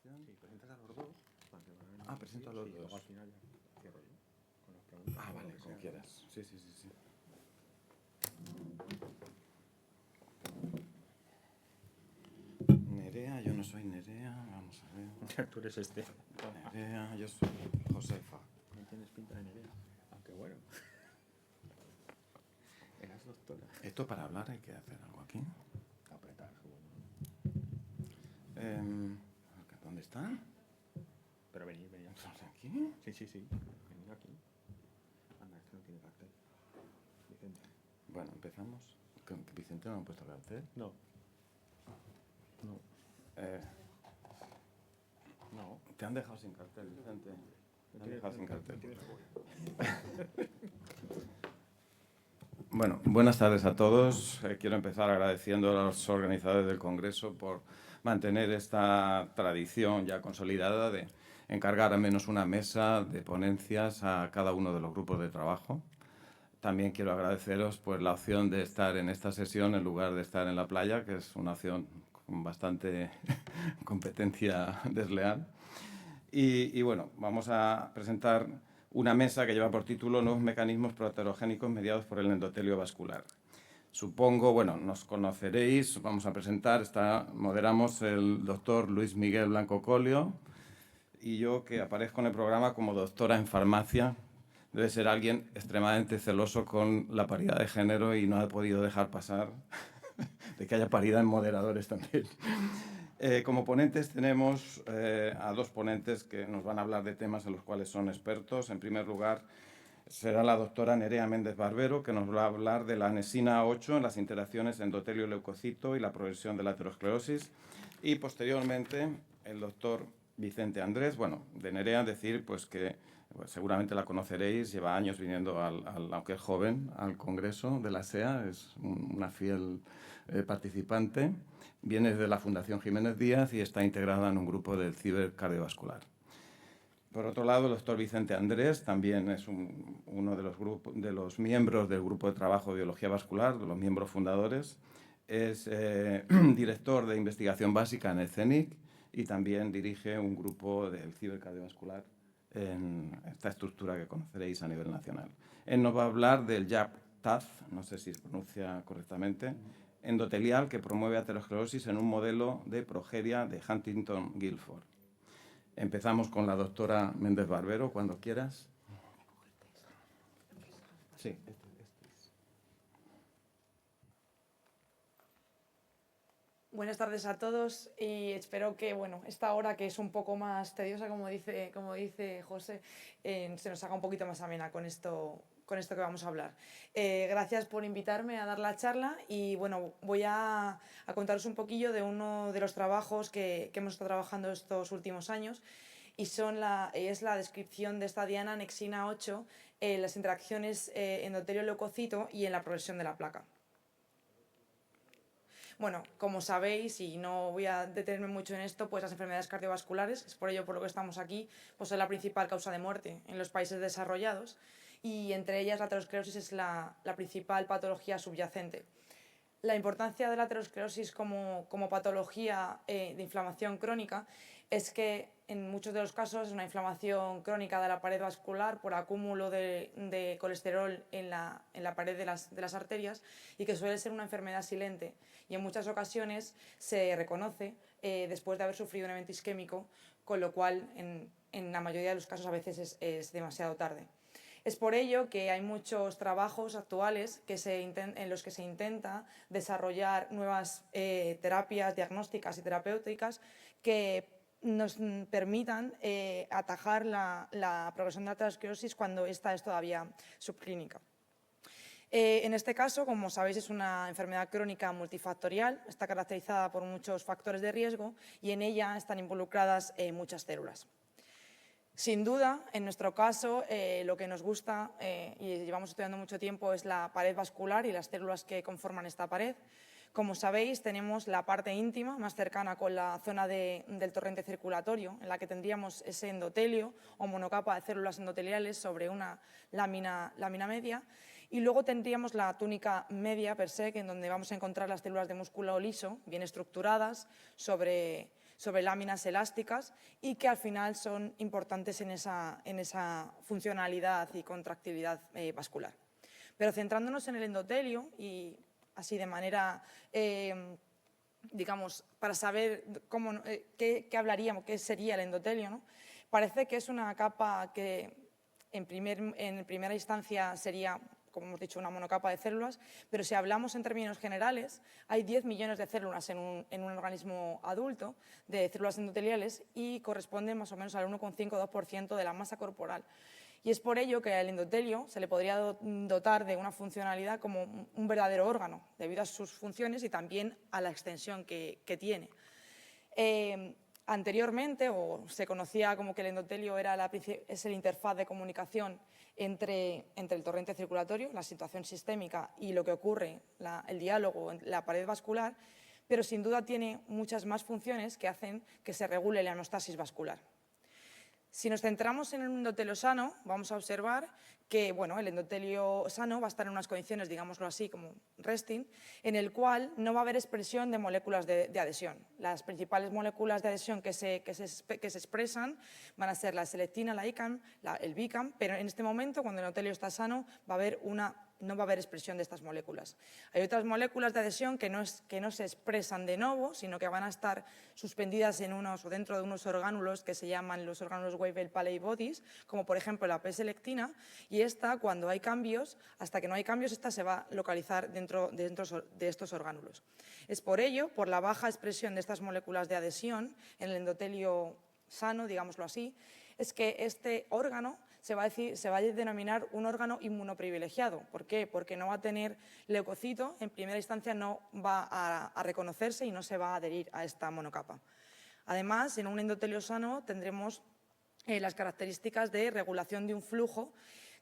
introducción. Sí, presentas a los dos. Presento a los dos. Luego al final ya cierro yo con las preguntas. Vale, como quieras. Sí. Nerea, yo no soy Nerea. Vamos a ver. Tú eres este. Nerea, yo soy Josefa. No tienes pinta de Nerea. Aunque bueno. Eras doctora. Esto para hablar hay que hacer algo aquí. Apretar, supongo. ¿Dónde están? Pero venid aquí. ¿Aquí? Sí. Venid aquí. Anda, este no tiene cartel. Vicente. Bueno, empezamos. ¿Vicente no ha puesto cartel? No. No. Te han dejado sin cartel, Vicente. Te han dejado sin cartel. Bueno, buenas tardes a todos. Quiero empezar agradeciendo a los organizadores del Congreso por mantener esta tradición ya consolidada de encargar al menos una mesa de ponencias a cada uno de los grupos de trabajo. También quiero agradeceros pues, la opción de estar en esta sesión en lugar de estar en la playa, que es una opción con bastante competencia desleal. Y bueno, vamos a presentar una mesa que lleva por título Nuevos mecanismos proterogénicos mediados por el endotelio vascular. Supongo, bueno, nos conoceréis, vamos a presentar, moderamos el doctor Luis Miguel Blanco Colio y yo, que aparezco en el programa como doctora en farmacia. Debe ser alguien extremadamente celoso con la paridad de género y no ha podido dejar pasar de que haya paridad en moderadores también. Como ponentes tenemos a dos ponentes que nos van a hablar de temas en los cuales son expertos. En primer lugar, será la doctora Nerea Méndez Barbero, que nos va a hablar de la anesina 8 en las interacciones endotelio-leucocito y la progresión de la aterosclerosis. Y posteriormente, el doctor Vicente Andrés. Bueno, de Nerea decir pues que seguramente la conoceréis, lleva años viniendo, aunque es joven, al Congreso de la SEA, es una fiel participante. Viene de la Fundación Jiménez Díaz y está integrada en un grupo del cibercardiovascular. Por otro lado, el doctor Vicente Andrés también es uno de los miembros del Grupo de Trabajo de Biología Vascular, de los miembros fundadores. Es director de investigación básica en el CENIC y también dirige un grupo del cibercardiovascular en esta estructura que conoceréis a nivel nacional. Él nos va a hablar del JAP-TAF, no sé si se pronuncia correctamente, endotelial, que promueve aterosclerosis en un modelo de progeria de Huntington-Gilford. Empezamos con la doctora Méndez Barbero, cuando quieras. Sí. Buenas tardes a todos y espero que esta hora, que es un poco más tediosa, como dice José, se nos haga un poquito más amena con esto que vamos a hablar. Gracias por invitarme a dar la charla y bueno, voy a contaros un poquillo de uno de los trabajos que hemos estado trabajando estos últimos años y es la descripción de esta diana anexina 8 en las interacciones endotelio-leucocito y en la progresión de la placa. Bueno, como sabéis, y no voy a detenerme mucho en esto, pues las enfermedades cardiovasculares, es por ello por lo que estamos aquí, pues es la principal causa de muerte en los países desarrollados y entre ellas la aterosclerosis es la principal patología subyacente. La importancia de la aterosclerosis como patología de inflamación crónica es que en muchos de los casos es una inflamación crónica de la pared vascular por acúmulo de colesterol en la pared de las arterias y que suele ser una enfermedad silente y en muchas ocasiones se reconoce después de haber sufrido un evento isquémico, con lo cual en la mayoría de los casos a veces es demasiado tarde. Es por ello que hay muchos trabajos actuales en los que se intenta desarrollar nuevas terapias diagnósticas y terapéuticas que nos permitan atajar la progresión de la aterosclerosis cuando esta es todavía subclínica. En este caso, como sabéis, es una enfermedad crónica multifactorial, está caracterizada por muchos factores de riesgo y en ella están involucradas muchas células. Sin duda, en nuestro caso, lo que nos gusta y llevamos estudiando mucho tiempo es la pared vascular y las células que conforman esta pared. Como sabéis, tenemos la parte íntima más cercana con la zona del torrente circulatorio, en la que tendríamos ese endotelio o monocapa de células endoteliales sobre una lámina media. Y luego tendríamos la túnica media per se, en donde vamos a encontrar las células de músculo liso, bien estructuradas, sobre sobre láminas elásticas y que al final son importantes en esa funcionalidad y contractilidad vascular. Pero centrándonos en el endotelio y así de manera, digamos, para saber qué hablaríamos, qué sería el endotelio, ¿no? Parece que es una capa que en primera instancia sería, como hemos dicho, una monocapa de células, pero si hablamos en términos generales, hay 10 millones de células en un organismo adulto de células endoteliales y corresponden más o menos al 1,5-2% de la masa corporal. Y es por ello que al endotelio se le podría dotar de una funcionalidad como un verdadero órgano, debido a sus funciones y también a la extensión que tiene. Anteriormente, o se conocía como que el endotelio es el interfaz de comunicación entre el torrente circulatorio, la situación sistémica y lo que ocurre, el diálogo en la pared vascular, pero sin duda tiene muchas más funciones que hacen que se regule la hemostasis vascular. Si nos centramos en el endotelio sano, vamos a observar que el endotelio sano va a estar en unas condiciones, digámoslo así, como resting, en el cual no va a haber expresión de moléculas de adhesión. Las principales moléculas de adhesión que se expresan van a ser la selectina, la ICAM, el BICAM, pero en este momento, cuando el endotelio está sano, no va a haber expresión de estas moléculas. Hay otras moléculas de adhesión que no se expresan de novo, sino que van a estar suspendidas dentro de unos orgánulos que se llaman los orgánulos Weibel-Paley bodies, como por ejemplo la P-selectina, y esta, cuando hay cambios, hasta que no hay cambios, esta se va a localizar dentro de estos orgánulos. Es por ello, por la baja expresión de estas moléculas de adhesión en el endotelio sano, digámoslo así, es que este órgano se va a denominar un órgano inmunoprivilegiado. ¿Por qué? Porque no va a tener leucocito, en primera instancia no va a reconocerse y no se va a adherir a esta monocapa. Además, en un endotelio sano tendremos las características de regulación de un flujo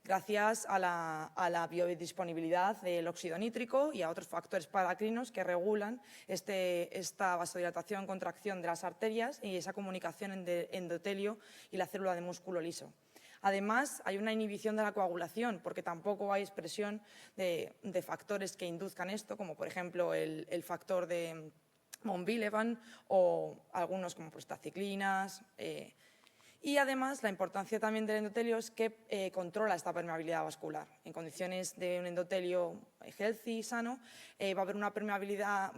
gracias a la biodisponibilidad del óxido nítrico y a otros factores paracrinos que regulan esta vasodilatación, contracción de las arterias y esa comunicación entre endotelio y la célula de músculo liso. Además, hay una inhibición de la coagulación, porque tampoco hay expresión de factores que induzcan esto, como por ejemplo el factor de von Willebrand o algunos como prostaciclinas. Y además, la importancia también del endotelio es que controla esta permeabilidad vascular. En condiciones de un endotelio healthy, sano, va a haber una permeabilidad,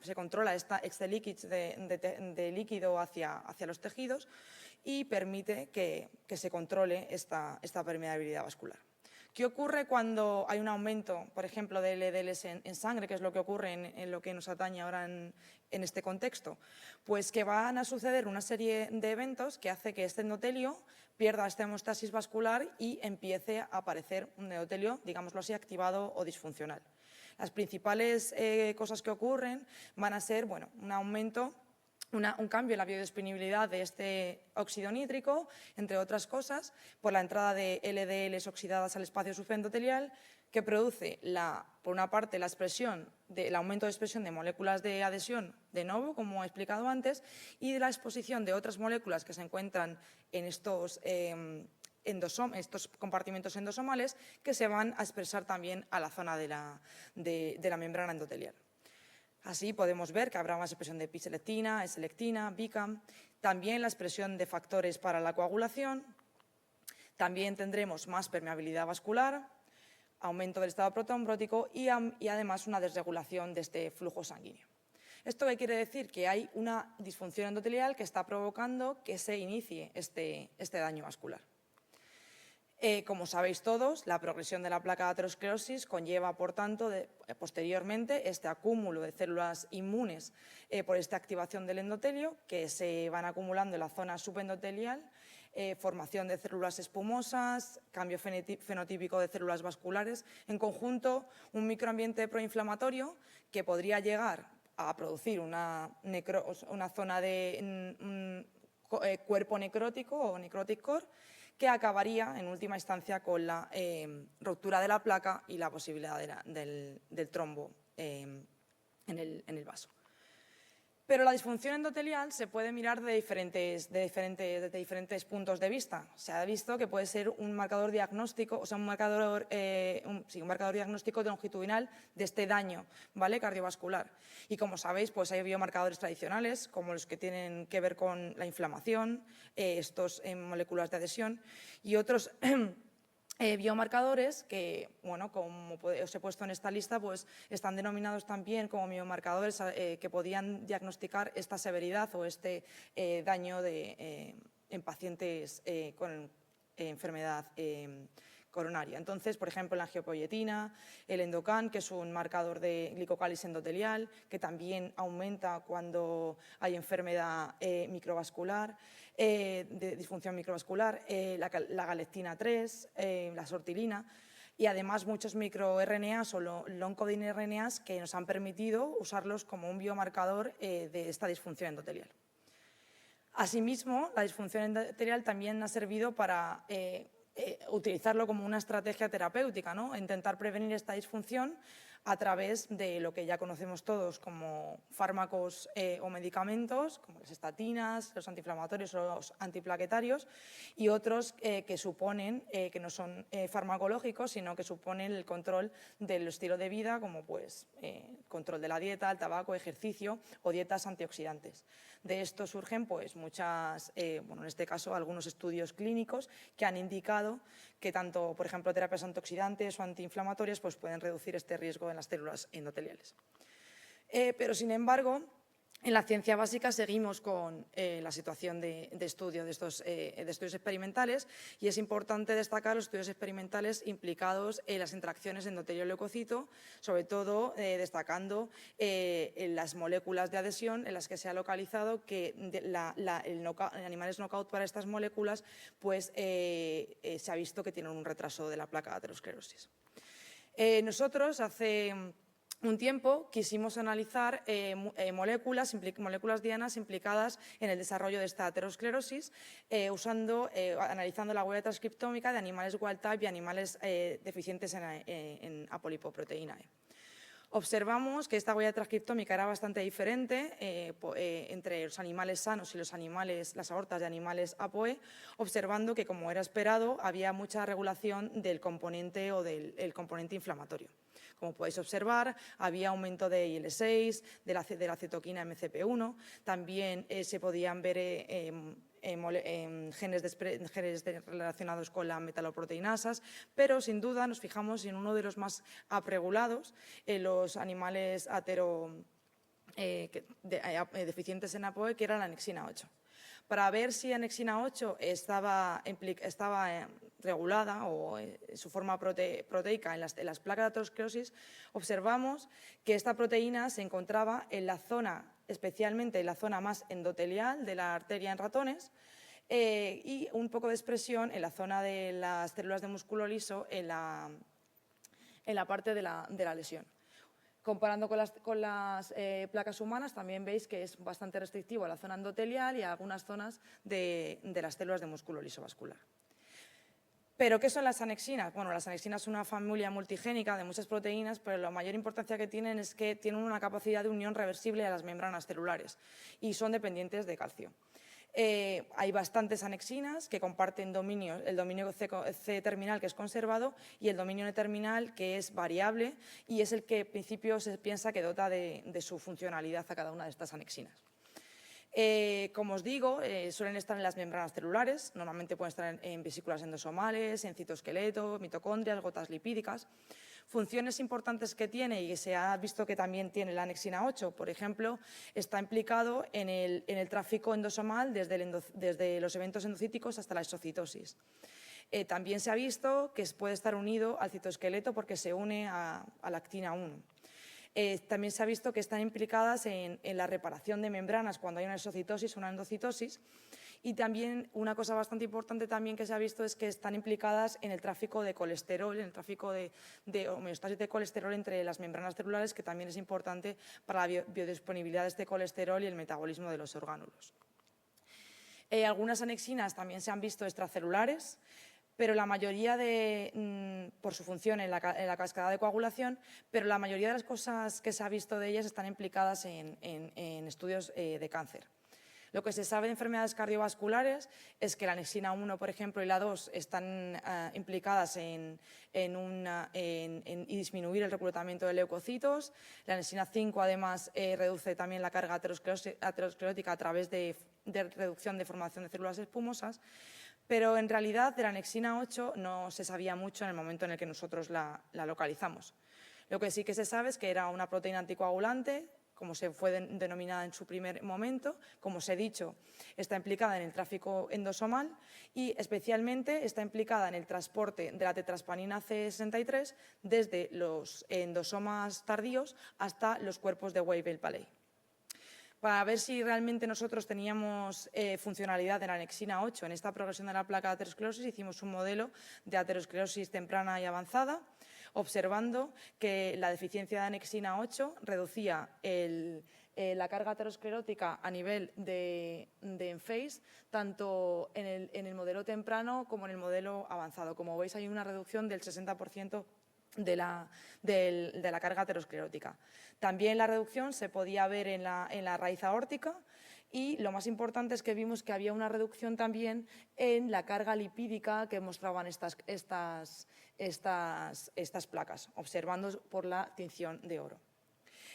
se controla esta extra leakage de líquido hacia los tejidos y permite que se controle esta permeabilidad vascular. ¿Qué ocurre cuando hay un aumento, por ejemplo, de LDLs en sangre, que es lo que ocurre en lo que nos atañe ahora en este contexto? Pues que van a suceder una serie de eventos que hace que este endotelio pierda esta hemostasis vascular y empiece a aparecer un endotelio, digámoslo así, activado o disfuncional. Las principales cosas que ocurren van a ser, un aumento, un cambio en la biodisponibilidad de este óxido nítrico, entre otras cosas, por la entrada de LDLs oxidadas al espacio subendotelial, que produce, por una parte, el aumento de expresión de moléculas de adhesión de novo, como he explicado antes, y de la exposición de otras moléculas que se encuentran en estos compartimentos endosomales, que se van a expresar también a la zona de la membrana endotelial. Así podemos ver que habrá más expresión de P-selectina, E-selectina, BICAM, también la expresión de factores para la coagulación, también tendremos más permeabilidad vascular, aumento del estado protombrótico y además una desregulación de este flujo sanguíneo. ¿Esto qué quiere decir? Que hay una disfunción endotelial que está provocando que se inicie este daño vascular. Como sabéis todos, la progresión de la placa de aterosclerosis conlleva, por tanto, posteriormente este acúmulo de células inmunes por esta activación del endotelio que se van acumulando en la zona subendotelial, formación de células espumosas, cambio fenotípico de células vasculares, en conjunto un microambiente proinflamatorio que podría llegar a producir una zona de cuerpo necrótico o necrotic core, que acabaría en última instancia con la ruptura de la placa y la posibilidad del trombo en el vaso. Pero la disfunción endotelial se puede mirar desde diferentes puntos de vista. Se ha visto que puede ser un marcador diagnóstico, o sea, un marcador diagnóstico longitudinal de este daño, ¿vale?, cardiovascular. Y como sabéis, pues hay biomarcadores tradicionales, como los que tienen que ver con la inflamación, estos moléculas de adhesión, y otros biomarcadores que, bueno, como os he puesto en esta lista, pues están denominados también como biomarcadores que podían diagnosticar esta severidad o este daño en pacientes con enfermedad coronaria. Entonces, por ejemplo, la angiopoietina, el Endocan, que es un marcador de glicocálisis endotelial, que también aumenta cuando hay enfermedad microvascular, de disfunción microvascular, la galectina 3, la sortilina, y además muchos microRNAs o long coding RNAs que nos han permitido usarlos como un biomarcador de esta disfunción endotelial. Asimismo, la disfunción endotelial también ha servido para utilizarlo como una estrategia terapéutica, ¿no?, intentar prevenir esta disfunción a través de lo que ya conocemos todos como fármacos o medicamentos, como las estatinas, los antiinflamatorios o los antiplaquetarios, y otros que suponen, que no son farmacológicos, sino que suponen el control del estilo de vida, como pues control de la dieta, el tabaco, ejercicio o dietas antioxidantes. De esto surgen pues muchas, bueno, en este caso algunos estudios clínicos que han indicado que tanto, por ejemplo, terapias antioxidantes o antiinflamatorias pues pueden reducir este riesgo en las células endoteliales. Pero, sin embargo, en la ciencia básica seguimos con la situación de estudio de estos estudios experimentales, y es importante destacar los estudios experimentales implicados en las interacciones endoteliolo-leucocito, sobre todo destacando las moléculas de adhesión en las que se ha localizado que en animales knockout para estas moléculas pues, se ha visto que tienen un retraso de la placa de aterosclerosis. Nosotros hace un tiempo quisimos analizar moléculas dianas implicadas en el desarrollo de esta aterosclerosis, analizando la huella transcriptómica de animales wild type y animales deficientes en apolipoproteína E. Observamos que esta huella transcriptómica era bastante diferente entre los animales sanos y las aortas de animales ApoE, observando que, como era esperado, había mucha regulación del componente o del componente inflamatorio. Como podéis observar, había aumento de IL-6, de la cetoquina MCP1, también se podían ver genes relacionados con las metaloproteinasas, pero sin duda nos fijamos en uno de los más apregulados, los animales deficientes en ApoE, que era la anexina 8. Para ver si anexina 8 estaba regulada o su forma proteica en las placas de aterosclerosis, observamos que esta proteína se encontraba en la zona, especialmente en la zona más endotelial de la arteria en ratones, y un poco de expresión en la zona de las células de músculo liso en la parte de la lesión. Comparando con las placas humanas, también veis que es bastante restrictivo a la zona endotelial y a algunas zonas de las células de músculo liso vascular. ¿Pero qué son las anexinas? Bueno, las anexinas son una familia multigénica de muchas proteínas, pero la mayor importancia que tienen es que tienen una capacidad de unión reversible a las membranas celulares y son dependientes de calcio. Hay bastantes anexinas que comparten dominios, el dominio C terminal, que es conservado, y el dominio N terminal, que es variable, y es el que en principio se piensa que dota de su funcionalidad a cada una de estas anexinas. Como os digo, suelen estar en las membranas celulares, normalmente pueden estar en vesículas endosomales, en citoesqueleto, mitocondrias, gotas lipídicas. Funciones importantes que tiene y que se ha visto que también tiene la anexina 8, por ejemplo, está implicado en el tráfico endosomal desde los eventos endocíticos hasta la exocitosis. También se ha visto que puede estar unido al citoesqueleto porque se une a la actina 1. También se ha visto que están implicadas en la reparación de membranas cuando hay una exocitosis o una endocitosis. Y también una cosa bastante importante también que se ha visto es que están implicadas en el tráfico de colesterol, en el tráfico de homeostasis de colesterol entre las membranas celulares, que también es importante para la biodisponibilidad de este colesterol y el metabolismo de los orgánulos. Algunas anexinas también se han visto extracelulares, pero la mayoría por su función en la cascada de coagulación, pero la mayoría de las cosas que se ha visto de ellas están implicadas en estudios de cáncer. Lo que se sabe de enfermedades cardiovasculares es que la anexina 1, por ejemplo, y la 2 están implicadas en disminuir el reclutamiento de leucocitos. La anexina 5, además, reduce también la carga aterosclerótica a través de reducción de formación de células espumosas. Pero en realidad de la anexina 8 no se sabía mucho en el momento en el que nosotros la localizamos. Lo que sí que se sabe es que era una proteína anticoagulante, como se fue denominada en su primer momento. Como os he dicho, está implicada en el tráfico endosomal y especialmente está implicada en el transporte de la tetraspanina C63 desde los endosomas tardíos hasta los cuerpos de Weibel-Paley. Para ver si realmente nosotros teníamos funcionalidad de la anexina 8 en esta progresión de la placa de aterosclerosis, hicimos un modelo de aterosclerosis temprana y avanzada, observando que la deficiencia de anexina 8 reducía la carga aterosclerótica a nivel de ENFACE, tanto en el modelo temprano como en el modelo avanzado. Como veis, hay una reducción del 60% de la carga aterosclerótica. También la reducción se podía ver en la raíz aórtica, y lo más importante es que vimos que había una reducción también en la carga lipídica que mostraban estas placas, observando por la tinción de oro.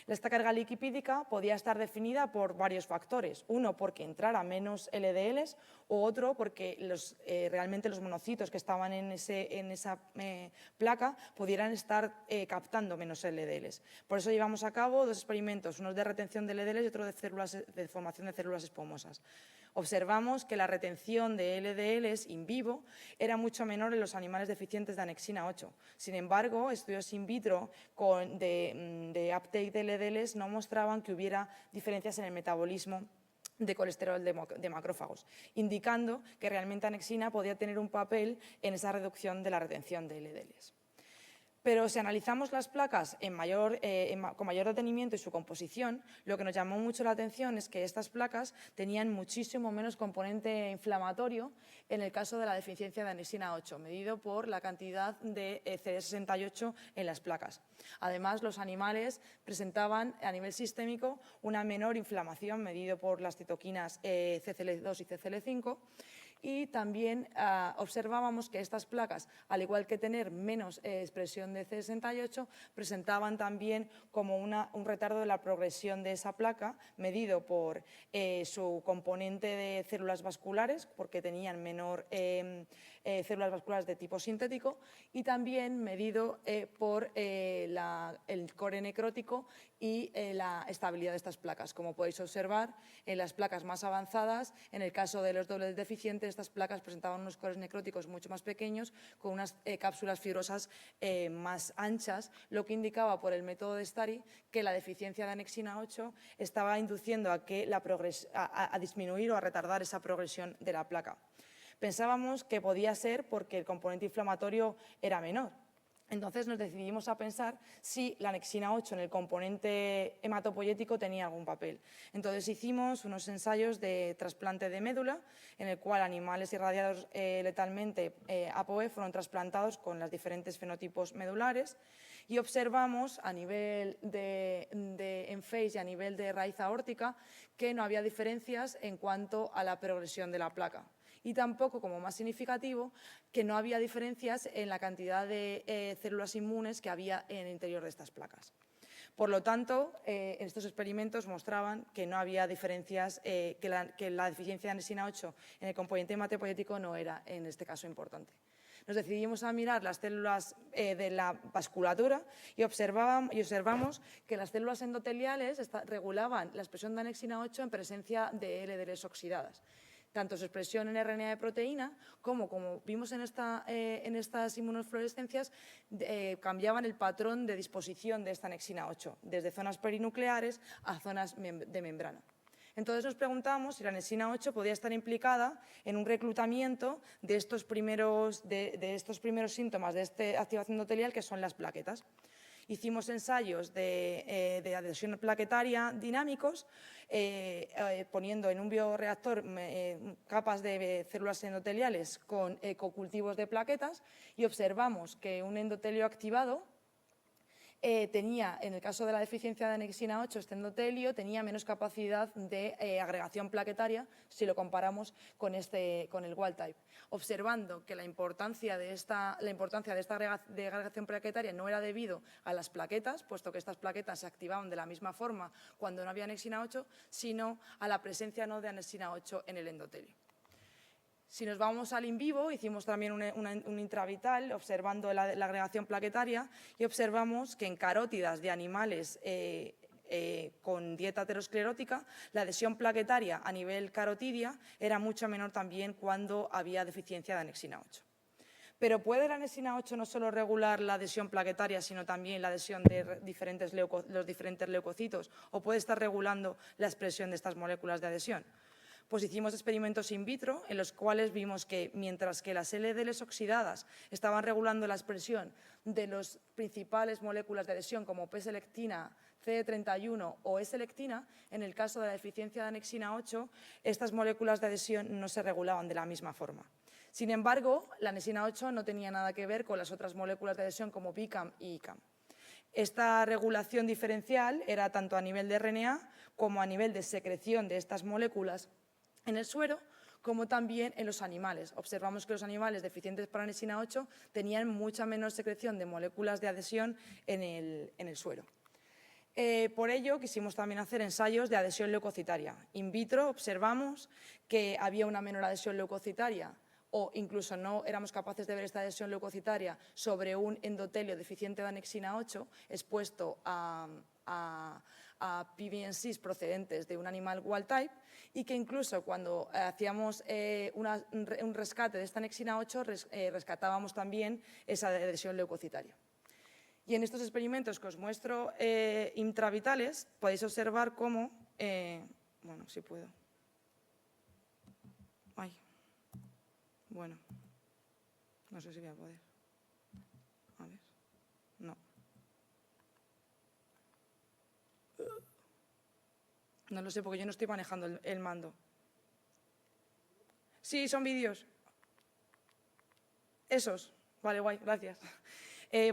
Esta carga lipídica podía estar definida por varios factores. Uno, porque entrara menos LDLs, o otro, porque realmente los monocitos que estaban en esa placa pudieran estar captando menos LDLs. Por eso llevamos a cabo dos experimentos, uno de retención de LDLs y otro de formación de células espumosas. Observamos que la retención de LDLs in vivo era mucho menor en los animales deficientes de anexina 8. Sin embargo, estudios in vitro de uptake de LDLs no mostraban que hubiera diferencias en el metabolismo de colesterol de macrófagos, indicando que realmente anexina podía tener un papel en esa reducción de la retención de LDLs. Pero si analizamos las placas con mayor detenimiento y su composición, lo que nos llamó mucho la atención es que estas placas tenían muchísimo menos componente inflamatorio en el caso de la deficiencia de anexina 8, medido por la cantidad de CD68 en las placas. Además, los animales presentaban a nivel sistémico una menor inflamación, medido por las citoquinas CCL2 y CCL5, y también observábamos que estas placas, al igual que tener menos expresión de CD68, presentaban también como un retardo de la progresión de esa placa, medido por su componente de células vasculares, porque tenían menor células vasculares de tipo sintético, y también medido por el core necrótico y la estabilidad de estas placas. Como podéis observar, en las placas más avanzadas, en el caso de los dobles deficientes, estas placas presentaban unos cores necróticos mucho más pequeños, con unas cápsulas fibrosas más anchas, lo que indicaba por el método de Stary que la deficiencia de anexina 8 estaba induciendo a disminuir o a retardar esa progresión de la placa. Pensábamos que podía ser porque el componente inflamatorio era menor. Entonces nos decidimos a pensar si la anexina 8 en el componente hematopoyético tenía algún papel. Entonces hicimos unos ensayos de trasplante de médula, en el cual animales irradiados letalmente ApoE fueron trasplantados con los diferentes fenotipos medulares, y observamos a nivel de ENFACE y a nivel de raíz aórtica que no había diferencias en cuanto a la progresión de la placa. Y tampoco, como más significativo, que no había diferencias en la cantidad de células inmunes que había en el interior de estas placas. Por lo tanto, en estos experimentos mostraban que no había diferencias, que la deficiencia de anexina 8 en el componente hematopoyético no era, en este caso, importante. Nos decidimos a mirar las células de la vasculatura y observamos que las células endoteliales regulaban la expresión de anexina 8 en presencia de LDLs oxidadas. Tanto su expresión en RNA de proteína como vimos en estas inmunofluorescencias, cambiaban el patrón de disposición de esta anexina 8, desde zonas perinucleares a zonas de membrana. Entonces nos preguntamos si la anexina 8 podía estar implicada en un reclutamiento de estos primeros síntomas de esta activación endotelial, que son las plaquetas. hicimos ensayos de adhesión plaquetaria dinámicos, poniendo en un bioreactor capas de células endoteliales con ecocultivos de plaquetas, y observamos que un endotelio activado tenía, en el caso de la deficiencia de anexina 8, este endotelio tenía menos capacidad de agregación plaquetaria si lo comparamos con el wild type, observando que la importancia de esta agregación plaquetaria no era debido a las plaquetas, puesto que estas plaquetas se activaban de la misma forma cuando no había anexina 8, sino a la presencia no de anexina 8 en el endotelio. Si nos vamos al in vivo, hicimos también un intravital observando la agregación plaquetaria y observamos que en carótidas de animales con dieta aterosclerótica, la adhesión plaquetaria a nivel carotidia era mucho menor también cuando había deficiencia de anexina 8. Pero ¿puede la anexina 8 no solo regular la adhesión plaquetaria, sino también la adhesión de los diferentes leucocitos, o puede estar regulando la expresión de estas moléculas de adhesión? Pues hicimos experimentos in vitro en los cuales vimos que mientras que las LDLs oxidadas estaban regulando la expresión de las principales moléculas de adhesión como P-selectina, CD31 o E-selectina, en el caso de la deficiencia de anexina 8, estas moléculas de adhesión no se regulaban de la misma forma. Sin embargo, la anexina 8 no tenía nada que ver con las otras moléculas de adhesión como PICAM y ICAM. Esta regulación diferencial era tanto a nivel de RNA como a nivel de secreción de estas moléculas en el suero, como también en los animales. Observamos que los animales deficientes para anexina 8 tenían mucha menos secreción de moléculas de adhesión en el suero. Por ello, quisimos también hacer ensayos de adhesión leucocitaria. In vitro observamos que había una menor adhesión leucocitaria, o incluso no éramos capaces de ver esta adhesión leucocitaria sobre un endotelio deficiente de anexina 8 expuesto a PBNCs procedentes de un animal wild type, y que incluso cuando hacíamos un rescate de esta anexina 8 rescatábamos también esa adhesión leucocitaria. Y en estos experimentos que os muestro intravitales podéis observar cómo, bueno, si puedo. Ay, bueno, no sé si voy a poder. A ver, no. No lo sé porque yo no estoy manejando el mando. Sí, son vídeos. Esos. Vale, guay, gracias.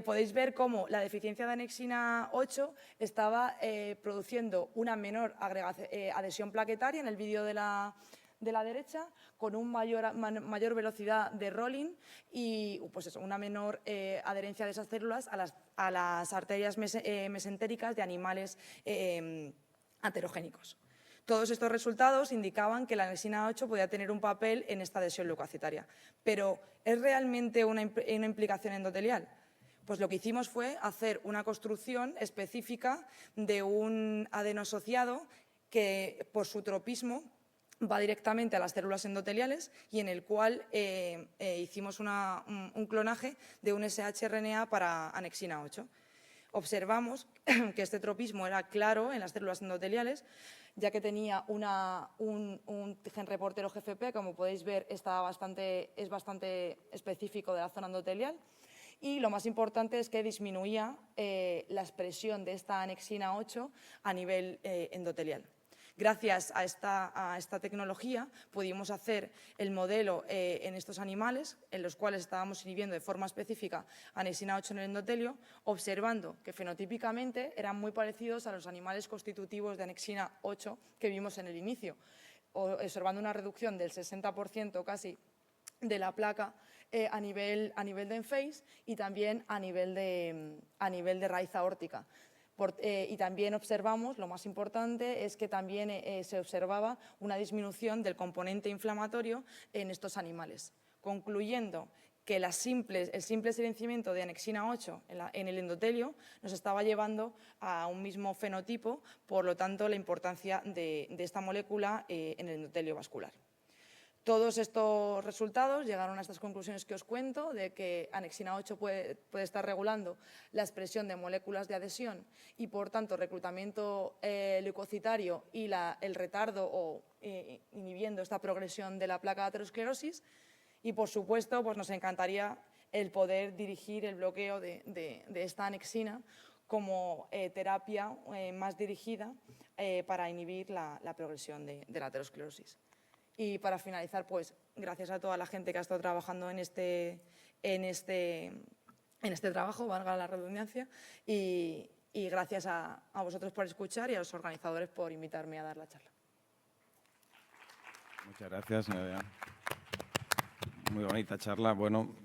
Podéis ver cómo la deficiencia de anexina 8 estaba produciendo una menor adhesión plaquetaria en el vídeo de la derecha, con una mayor velocidad de rolling y pues eso, una menor adherencia de esas células a las arterias mesentéricas de animales aterogénicos. Todos estos resultados indicaban que la anexina 8 podía tener un papel en esta adhesión leucocitaria. Pero, ¿es realmente una implicación endotelial? Pues lo que hicimos fue hacer una construcción específica de un adenosociado que, por su tropismo, va directamente a las células endoteliales y en el cual hicimos un clonaje de un shRNA para anexina 8. Observamos que este tropismo era claro en las células endoteliales, ya que tenía un gen reportero GFP, como podéis ver, es bastante específico de la zona endotelial. Y lo más importante es que disminuía la expresión de esta anexina 8 a nivel endotelial. Gracias a esta tecnología pudimos hacer el modelo en estos animales, en los cuales estábamos inhibiendo de forma específica anexina 8 en el endotelio, observando que fenotípicamente eran muy parecidos a los animales constitutivos de anexina 8 que vimos en el inicio, observando una reducción del 60% casi de la placa a nivel de ENFACE y también a nivel de raíz aórtica. Y también observamos, lo más importante, es que también se observaba una disminución del componente inflamatorio en estos animales, concluyendo que el simple silenciamiento de anexina 8 en el endotelio nos estaba llevando a un mismo fenotipo, por lo tanto, la importancia de esta molécula en el endotelio vascular. Todos estos resultados llegaron a estas conclusiones que os cuento, de que anexina 8 puede estar regulando la expresión de moléculas de adhesión y, por tanto, reclutamiento leucocitario y el retardo o inhibiendo esta progresión de la placa de aterosclerosis. Y, por supuesto, pues nos encantaría el poder dirigir el bloqueo de esta anexina como terapia más dirigida para inhibir la progresión de la aterosclerosis. Y para finalizar, pues gracias a toda la gente que ha estado trabajando en este trabajo, valga la redundancia, y gracias a vosotros por escuchar y a los organizadores por invitarme a dar la charla. Muchas gracias, señora. Muy bonita charla. Bueno,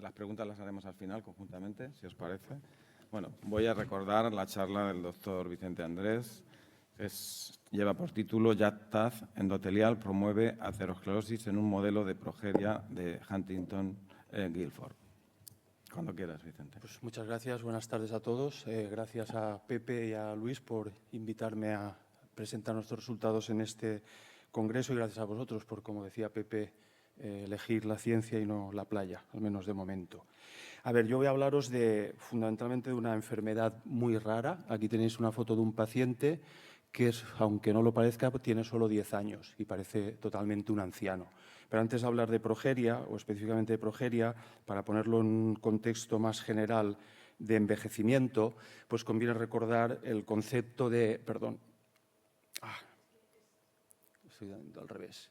las preguntas las haremos al final conjuntamente, si os parece. Bueno, voy a recordar la charla del doctor Vicente Andrés. Lleva por título "Yat-Taz endotelial promueve aterosclerosis en un modelo de progeria de Huntington-Gilford". Cuando quieras, Vicente. Pues muchas gracias, buenas tardes a todos. Gracias a Pepe y a Luis por invitarme a presentar nuestros resultados en este congreso y gracias a vosotros por, como decía Pepe, elegir la ciencia y no la playa, al menos de momento. A ver, yo voy a hablaros fundamentalmente de una enfermedad muy rara. Aquí tenéis una foto de un paciente que, aunque no lo parezca, tiene solo 10 años y parece totalmente un anciano. Pero antes de hablar de progeria, o específicamente de progeria, para ponerlo en un contexto más general de envejecimiento, pues conviene recordar el concepto de… Perdón. Estoy dando al revés.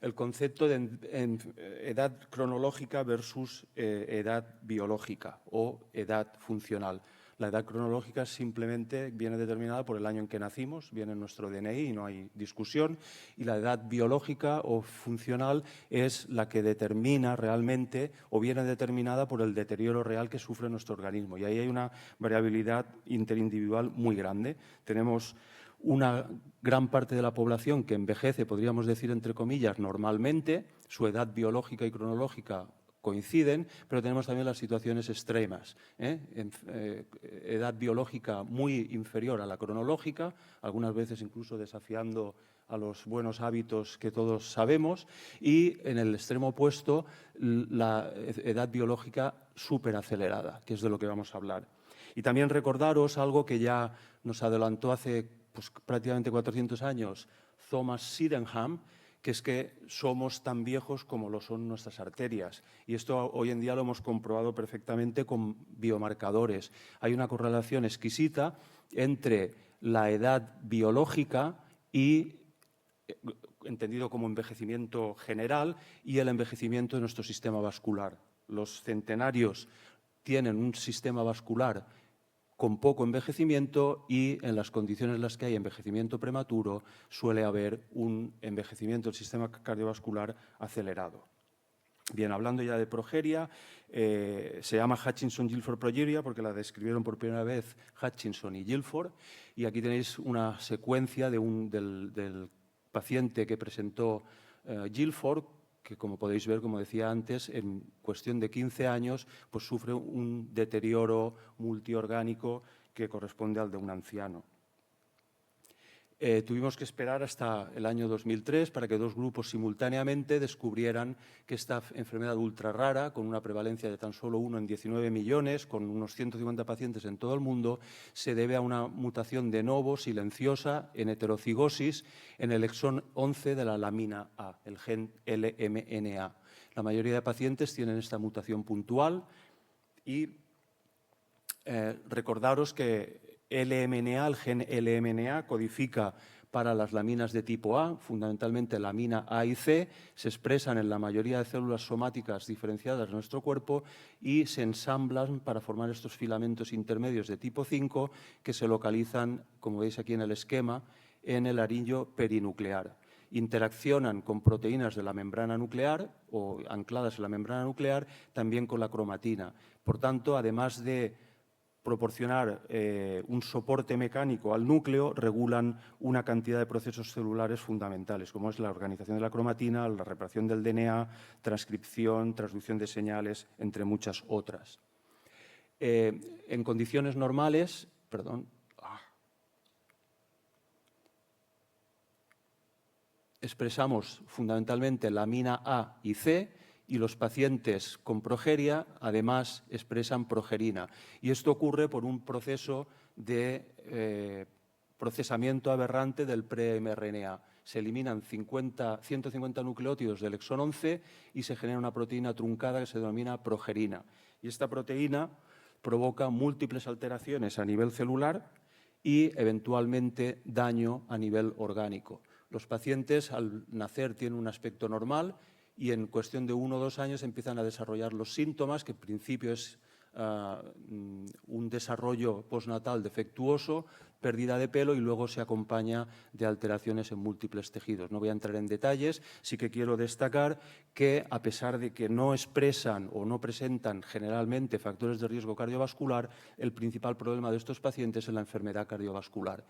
El concepto de edad cronológica versus edad biológica o edad funcional. La edad cronológica simplemente viene determinada por el año en que nacimos, viene en nuestro DNI y no hay discusión, y la edad biológica o funcional es la que determina realmente o viene determinada por el deterioro real que sufre nuestro organismo. Y ahí hay una variabilidad interindividual muy grande. Tenemos una gran parte de la población que envejece, podríamos decir entre comillas, normalmente, su edad biológica y cronológica coinciden, pero tenemos también las situaciones extremas. Edad biológica muy inferior a la cronológica, algunas veces incluso desafiando a los buenos hábitos que todos sabemos, y en el extremo opuesto la edad biológica superacelerada, que es de lo que vamos a hablar. Y también recordaros algo que ya nos adelantó hace prácticamente 400 años Thomas Sydenham, que es que somos tan viejos como lo son nuestras arterias. Y esto hoy en día lo hemos comprobado perfectamente con biomarcadores. Hay una correlación exquisita entre la edad biológica y, entendido como envejecimiento general, y el envejecimiento de nuestro sistema vascular. Los centenarios tienen un sistema vascular con poco envejecimiento y en las condiciones en las que hay envejecimiento prematuro suele haber un envejecimiento del sistema cardiovascular acelerado. Bien, hablando ya de progeria, se llama Hutchinson-Gilford progeria porque la describieron por primera vez Hutchinson y Gilford, y aquí tenéis una secuencia del paciente que presentó Gilford, que como podéis ver, como decía antes, en cuestión de 15 años pues sufre un deterioro multiorgánico que corresponde al de un anciano. Tuvimos que esperar hasta el año 2003 para que dos grupos simultáneamente descubrieran que esta enfermedad ultra rara, con una prevalencia de tan solo 1 en 19 millones, con unos 150 pacientes en todo el mundo, se debe a una mutación de novo silenciosa en heterocigosis en el exón 11 de la lamina A, el gen LMNA. La mayoría de pacientes tienen esta mutación puntual y recordaros que LMNA, el gen LMNA, codifica para las laminas de tipo A, fundamentalmente lamina A y C, se expresan en la mayoría de células somáticas diferenciadas de nuestro cuerpo y se ensamblan para formar estos filamentos intermedios de tipo 5 que se localizan, como veis aquí en el esquema, en el anillo perinuclear. Interaccionan con proteínas de la membrana nuclear o ancladas en la membrana nuclear, también con la cromatina. Por tanto, además de proporcionar un soporte mecánico al núcleo, regulan una cantidad de procesos celulares fundamentales, como es la organización de la cromatina, la reparación del DNA, transcripción, transducción de señales, entre muchas otras. En condiciones normales, expresamos fundamentalmente lamina A y C, y los pacientes con progeria además expresan progerina. Y esto ocurre por un proceso de procesamiento aberrante del pre-mRNA. Se eliminan 150 nucleótidos del exón 11 y se genera una proteína truncada que se denomina progerina. Y esta proteína provoca múltiples alteraciones a nivel celular y eventualmente daño a nivel orgánico. Los pacientes al nacer tienen un aspecto normal y en cuestión de 1 o 2 años empiezan a desarrollar los síntomas, que en principio es un desarrollo postnatal defectuoso, pérdida de pelo y luego se acompaña de alteraciones en múltiples tejidos. No voy a entrar en detalles, sí que quiero destacar que a pesar de que no expresan o no presentan generalmente factores de riesgo cardiovascular, el principal problema de estos pacientes es la enfermedad cardiovascular.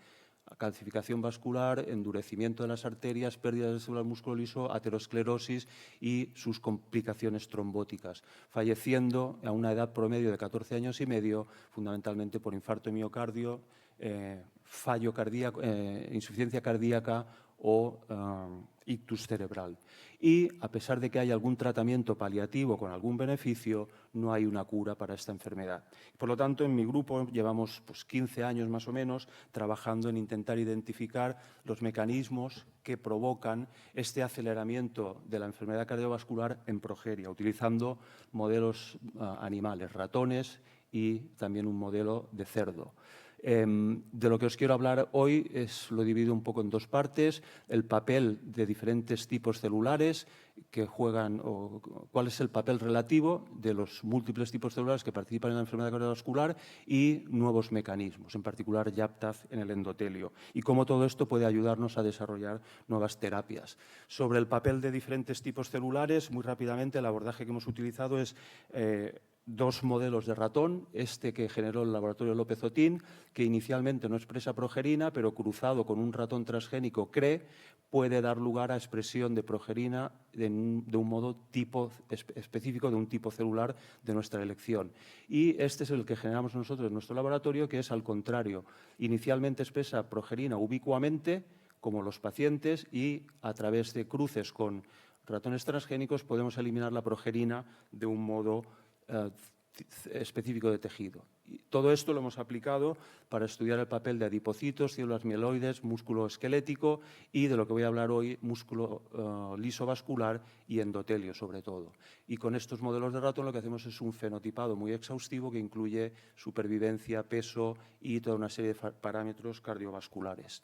Calcificación vascular, endurecimiento de las arterias, pérdida del celular músculo liso, aterosclerosis y sus complicaciones trombóticas, falleciendo a una edad promedio de 14 años y medio, fundamentalmente por infarto de miocardio, fallo cardíaco, insuficiencia cardíaca o ictus cerebral. Y a pesar de que hay algún tratamiento paliativo con algún beneficio, no hay una cura para esta enfermedad. Por lo tanto, en mi grupo llevamos 15 años más o menos trabajando en intentar identificar los mecanismos que provocan este aceleramiento de la enfermedad cardiovascular en progeria, utilizando modelos animales, ratones y también un modelo de cerdo. De lo que os quiero hablar hoy lo divido un poco en 2 partes: el papel de diferentes tipos celulares que juegan, o cuál es el papel relativo de los múltiples tipos celulares que participan en la enfermedad cardiovascular y nuevos mecanismos, en particular YAPTAZ en el endotelio, y cómo todo esto puede ayudarnos a desarrollar nuevas terapias. Sobre el papel de diferentes tipos celulares, muy rápidamente, el abordaje que hemos utilizado es 2 modelos de ratón, este que generó el laboratorio López Otín, que inicialmente no expresa progerina, pero cruzado con un ratón transgénico CRE puede dar lugar a expresión de progerina de un modo específico de un tipo celular de nuestra elección. Y este es el que generamos nosotros en nuestro laboratorio, que es al contrario. Inicialmente expresa progerina ubicuamente, como los pacientes, y a través de cruces con ratones transgénicos podemos eliminar la progerina de un modo específico de tejido. Y todo esto lo hemos aplicado para estudiar el papel de adipocitos, células mieloides, músculo esquelético y, de lo que voy a hablar hoy, músculo liso vascular y endotelio sobre todo. Y con estos modelos de ratón lo que hacemos es un fenotipado muy exhaustivo que incluye supervivencia, peso y toda una serie de parámetros cardiovasculares.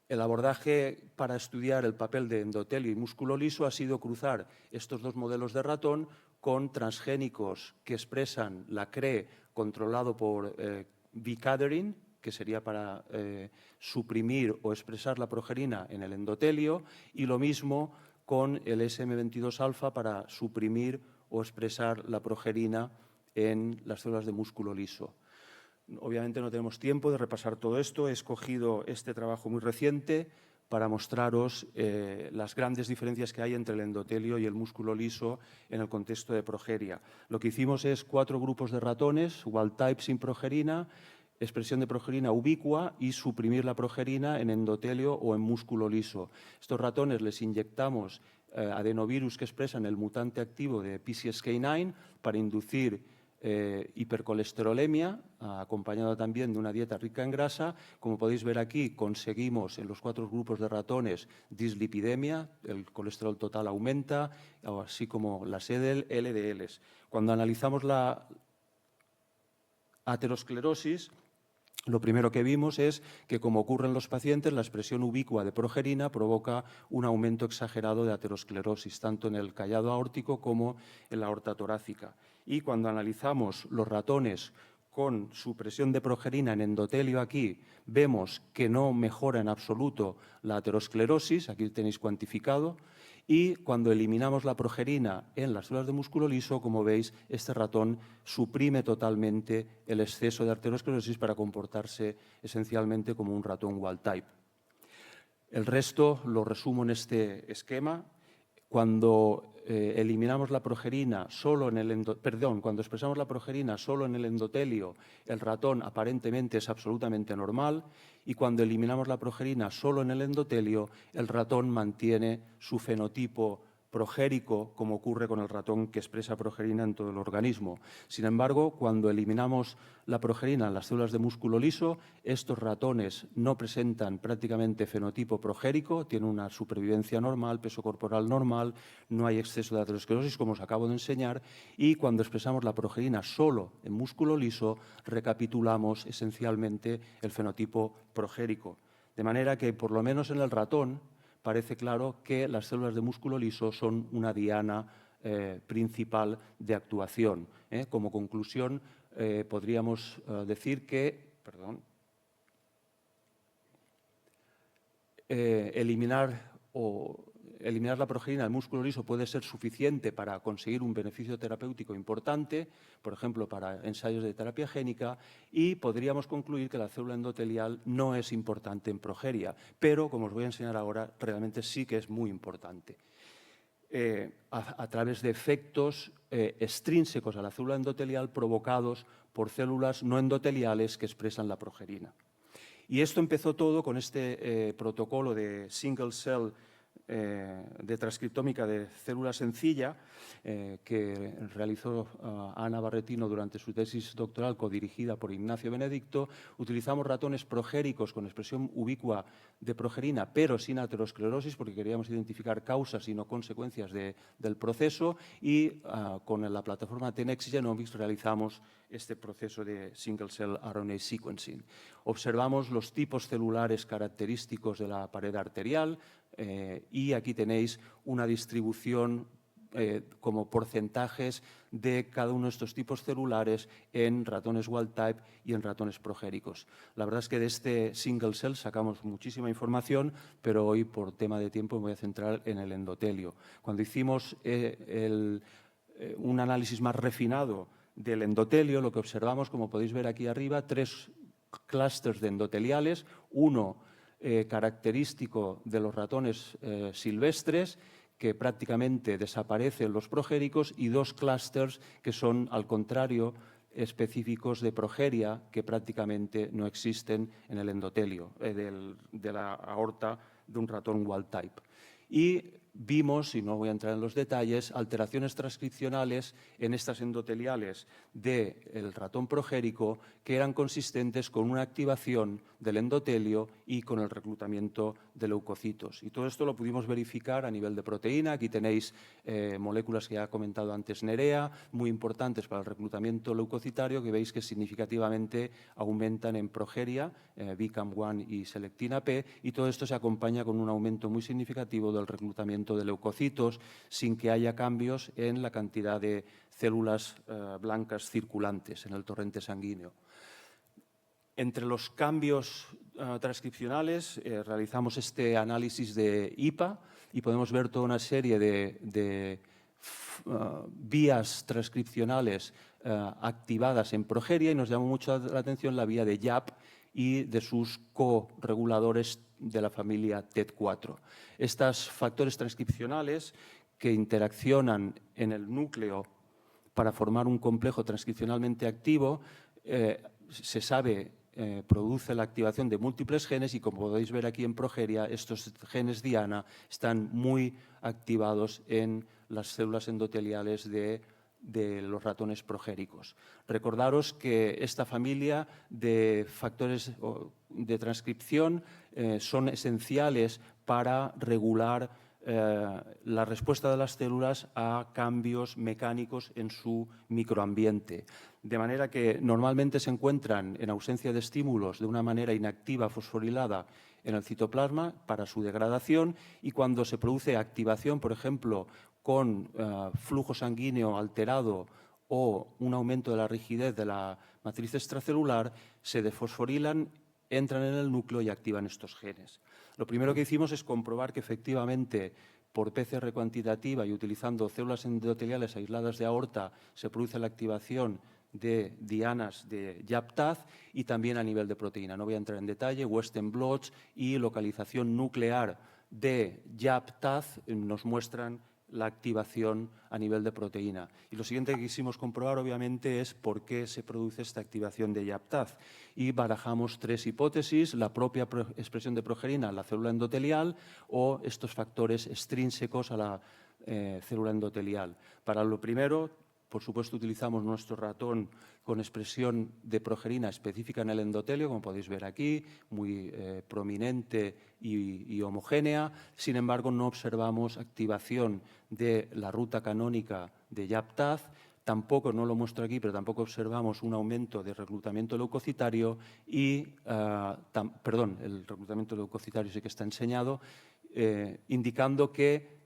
El abordaje para estudiar el papel de endotelio y músculo liso ha sido cruzar estos 2 modelos de ratón con transgénicos que expresan la CRE controlado por V-cadherin, que sería para suprimir o expresar la progerina en el endotelio, y lo mismo con el SM22-alfa para suprimir o expresar la progerina en las células de músculo liso. Obviamente no tenemos tiempo de repasar todo esto. He escogido este trabajo muy reciente para mostraros las grandes diferencias que hay entre el endotelio y el músculo liso en el contexto de progeria. Lo que hicimos es 4 grupos de ratones, wild type sin progerina, expresión de progerina ubicua y suprimir la progerina en endotelio o en músculo liso. Estos ratones les inyectamos adenovirus que expresan el mutante activo de PCSK9 para inducir hipercolesterolemia, acompañado también de una dieta rica en grasa. Como podéis ver aquí, conseguimos en los 4 grupos de ratones dislipidemia, el colesterol total aumenta, así como las LDLs. Cuando analizamos la aterosclerosis, lo primero que vimos es que, como ocurre en los pacientes, la expresión ubicua de progerina provoca un aumento exagerado de aterosclerosis, tanto en el callado aórtico como en la aorta torácica. Y cuando analizamos los ratones con supresión de progerina en endotelio aquí, vemos que no mejora en absoluto la aterosclerosis, aquí tenéis cuantificado, y cuando eliminamos la progerina en las células de músculo liso, como veis, este ratón suprime totalmente el exceso de aterosclerosis para comportarse esencialmente como un ratón wild type. El resto lo resumo en este esquema. Cuando eliminamos la progerina solo en el cuando expresamos la progerina solo en el endotelio, el ratón aparentemente es absolutamente normal, y cuando eliminamos la progerina solo en el endotelio, el ratón mantiene su fenotipo progérico, como ocurre con el ratón que expresa progerina en todo el organismo. Sin embargo, cuando eliminamos la progerina en las células de músculo liso, estos ratones no presentan prácticamente fenotipo progérico, tienen una supervivencia normal, peso corporal normal, no hay exceso de aterosclerosis, como os acabo de enseñar, y cuando expresamos la progerina solo en músculo liso, recapitulamos esencialmente el fenotipo progérico. De manera que, por lo menos en el ratón, parece claro que las células de músculo liso son una diana principal de actuación. Como conclusión, podríamos decir que, eliminar la progerina del músculo liso puede ser suficiente para conseguir un beneficio terapéutico importante, por ejemplo, para ensayos de terapia génica, y podríamos concluir que la célula endotelial no es importante en progeria, pero, como os voy a enseñar ahora, realmente sí que es muy importante. A través de efectos extrínsecos a la célula endotelial provocados por células no endoteliales que expresan la progerina. Y esto empezó todo con este protocolo de single cell de transcriptómica de célula sencilla que realizó Ana Barretino durante su tesis doctoral codirigida por Ignacio Benedicto. Utilizamos ratones progéricos con expresión ubicua de progerina, pero sin aterosclerosis, porque queríamos identificar causas y no consecuencias del proceso, y con la plataforma 10x Genomics realizamos este proceso de single cell RNA sequencing. Observamos los tipos celulares característicos de la pared arterial, y aquí tenéis una distribución como porcentajes de cada uno de estos tipos celulares en ratones wild type y en ratones progéricos. La verdad es que de este single cell sacamos muchísima información, pero hoy por tema de tiempo me voy a centrar en el endotelio. Cuando hicimos un análisis más refinado del endotelio, lo que observamos, como podéis ver aquí arriba, 3 clústeres de endoteliales, uno característico de los ratones silvestres, que prácticamente desaparecen los progéricos, y 2 clústeres que son, al contrario, específicos de progeria, que prácticamente no existen en el endotelio de la aorta de un ratón wild type. Y vimos, y no voy a entrar en los detalles, alteraciones transcripcionales en estas endoteliales del ratón progérico que eran consistentes con una activación del endotelio y con el reclutamiento de leucocitos. Y todo esto lo pudimos verificar a nivel de proteína. Aquí tenéis moléculas que ya ha comentado antes Nerea, muy importantes para el reclutamiento leucocitario, que veis que significativamente aumentan en progeria, BCAM1 y selectina P, y todo esto se acompaña con un aumento muy significativo del reclutamiento de leucocitos sin que haya cambios en la cantidad de células blancas circulantes en el torrente sanguíneo. Entre los cambios transcripcionales realizamos este análisis de IPA y podemos ver toda una serie de vías transcripcionales activadas en progeria, y nos llamó mucho la atención la vía de YAP y de sus correguladores de la familia TET4. Estos factores transcripcionales que interaccionan en el núcleo para formar un complejo transcripcionalmente activo, se sabe, produce la activación de múltiples genes, y como podéis ver aquí en progeria, estos genes diana están muy activados en las células endoteliales de los ratones progéricos. Recordaros que esta familia de factores de transcripción son esenciales para regular la respuesta de las células a cambios mecánicos en su microambiente. De manera que normalmente se encuentran en ausencia de estímulos de una manera inactiva fosforilada en el citoplasma para su degradación, y cuando se produce activación, por ejemplo, con flujo sanguíneo alterado o un aumento de la rigidez de la matriz extracelular, se defosforilan, entran en el núcleo y activan estos genes. Lo primero que hicimos es comprobar que efectivamente por PCR cuantitativa y utilizando células endoteliales aisladas de aorta se produce la activación de dianas de YAP-TAZ y también a nivel de proteína. No voy a entrar en detalle, Western blots y localización nuclear de YAP-TAZ nos muestran la activación a nivel de proteína. Y lo siguiente que quisimos comprobar, obviamente, es por qué se produce esta activación de YAP-TAZ. Y barajamos 3 hipótesis: la propia expresión de progerina en la célula endotelial, o estos factores extrínsecos a la célula endotelial. Para lo primero, por supuesto, utilizamos nuestro ratón con expresión de progerina específica en el endotelio, como podéis ver aquí, muy prominente y homogénea. Sin embargo, no observamos activación de la ruta canónica de YAP-TAZ. Tampoco, no lo muestro aquí, pero tampoco observamos un aumento de reclutamiento leucocitario y, perdón, el reclutamiento leucocitario sí que está enseñado, indicando que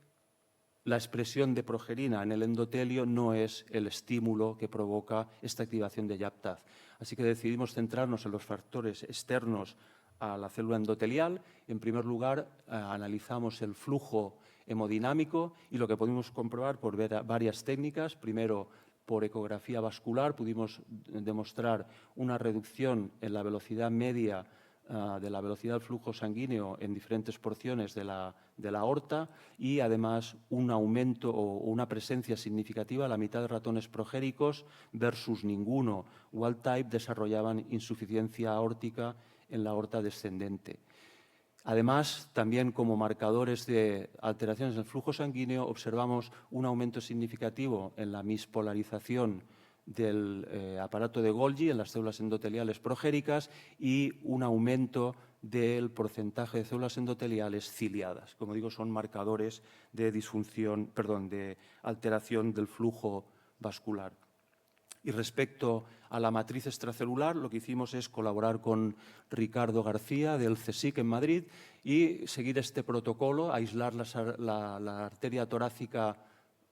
la expresión de progerina en el endotelio no es el estímulo que provoca esta activación de YAP-TAZ. Así que decidimos centrarnos en los factores externos a la célula endotelial. En primer lugar, analizamos el flujo hemodinámico y lo que pudimos comprobar por varias técnicas. Primero, por ecografía vascular, pudimos demostrar una reducción en la velocidad media de la velocidad del flujo sanguíneo en diferentes porciones de la aorta y además un aumento o una presencia significativa. La mitad de ratones progéricos versus ninguno wild type desarrollaban insuficiencia aórtica en la aorta descendente. Además, también como marcadores de alteraciones en el flujo sanguíneo, observamos un aumento significativo en la mispolarización del aparato de Golgi en las células endoteliales progéricas y un aumento del porcentaje de células endoteliales ciliadas. Como digo, son marcadores de disfunción, perdón, de alteración del flujo vascular. Y respecto a la matriz extracelular, lo que hicimos es colaborar con Ricardo García del CSIC en Madrid y seguir este protocolo, aislar la arteria torácica,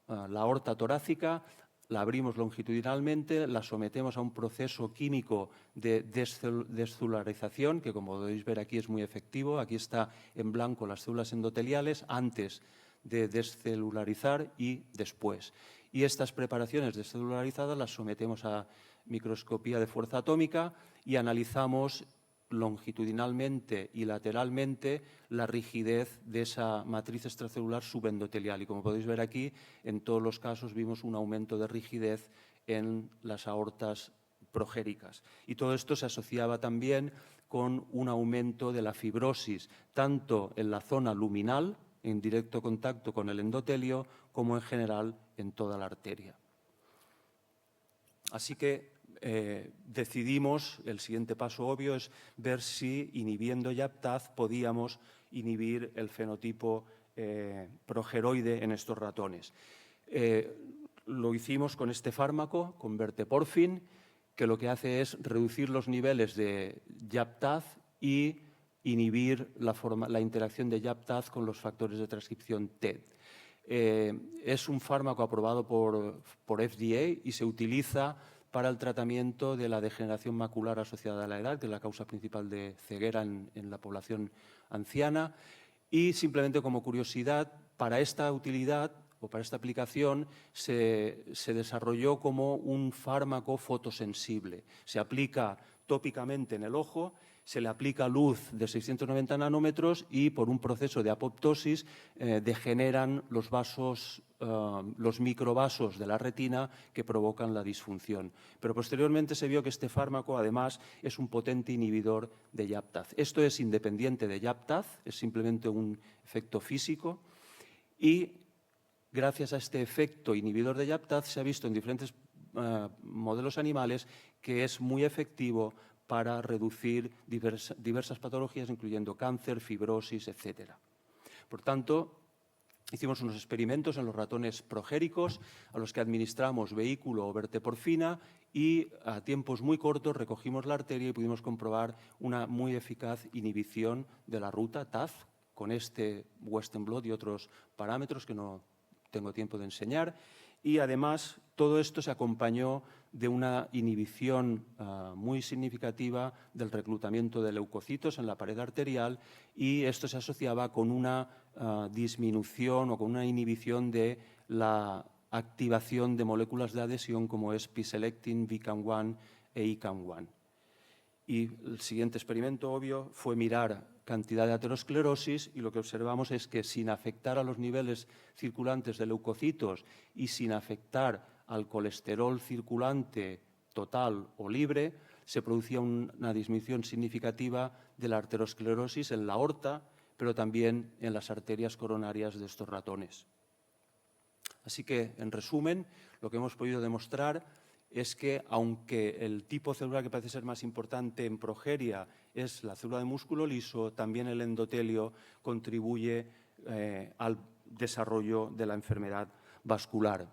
la aorta torácica, la abrimos longitudinalmente, la sometemos a un proceso químico de descelularización, que como podéis ver aquí es muy efectivo. Aquí está en blanco las células endoteliales antes de descelularizar y después. Y estas preparaciones descelularizadas las sometemos a microscopía de fuerza atómica y analizamos longitudinalmente y lateralmente la rigidez de esa matriz extracelular subendotelial. Y como podéis ver aquí, en todos los casos vimos un aumento de rigidez en las aortas progéricas. Y todo esto se asociaba también con un aumento de la fibrosis, tanto en la zona luminal, en directo contacto con el endotelio, como en general en toda la arteria. Así que decidimos, el siguiente paso obvio es ver si inhibiendo YAP-TAZ podíamos inhibir el fenotipo progeroide en estos ratones. Lo hicimos con este fármaco, con verteporfin, que lo que hace es reducir los niveles de YAP-TAZ y inhibir la interacción de YAP-TAZ con los factores de transcripción TED. Es un fármaco aprobado por FDA y se utiliza para el tratamiento de la degeneración macular asociada a la edad, que es la causa principal de ceguera en la población anciana. Y simplemente como curiosidad, para esta utilidad o para esta aplicación se desarrolló como un fármaco fotosensible. Se aplica tópicamente en el ojo, se le aplica luz de 690 nanómetros y por un proceso de apoptosis degeneran los vasos, los microvasos de la retina que provocan la disfunción. Pero posteriormente se vio que este fármaco además es un potente inhibidor de YAP-TAZ. Esto es independiente de YAP-TAZ, es simplemente un efecto físico y gracias a este efecto inhibidor de YAP-TAZ se ha visto en diferentes modelos animales que es muy efectivo para reducir diversas patologías, incluyendo cáncer, fibrosis, etc. Por tanto, hicimos unos experimentos en los ratones progéricos a los que administramos vehículo o verteporfina y a tiempos muy cortos recogimos la arteria y pudimos comprobar una muy eficaz inhibición de la ruta TAZ con este Western blot y otros parámetros que no tengo tiempo de enseñar. Y además todo esto se acompañó de una inhibición muy significativa del reclutamiento de leucocitos en la pared arterial y esto se asociaba con una disminución o con una inhibición de la activación de moléculas de adhesión como es P-selectin, VCAM1 e ICAM1. Y el siguiente experimento obvio fue mirar cantidad de aterosclerosis y lo que observamos es que sin afectar a los niveles circulantes de leucocitos y sin afectar al colesterol circulante total o libre, se producía una disminución significativa de la aterosclerosis en la aorta, pero también en las arterias coronarias de estos ratones. Así que, en resumen, lo que hemos podido demostrar es que, aunque el tipo celular que parece ser más importante en progeria es la célula de músculo liso, también el endotelio contribuye al desarrollo de la enfermedad vascular.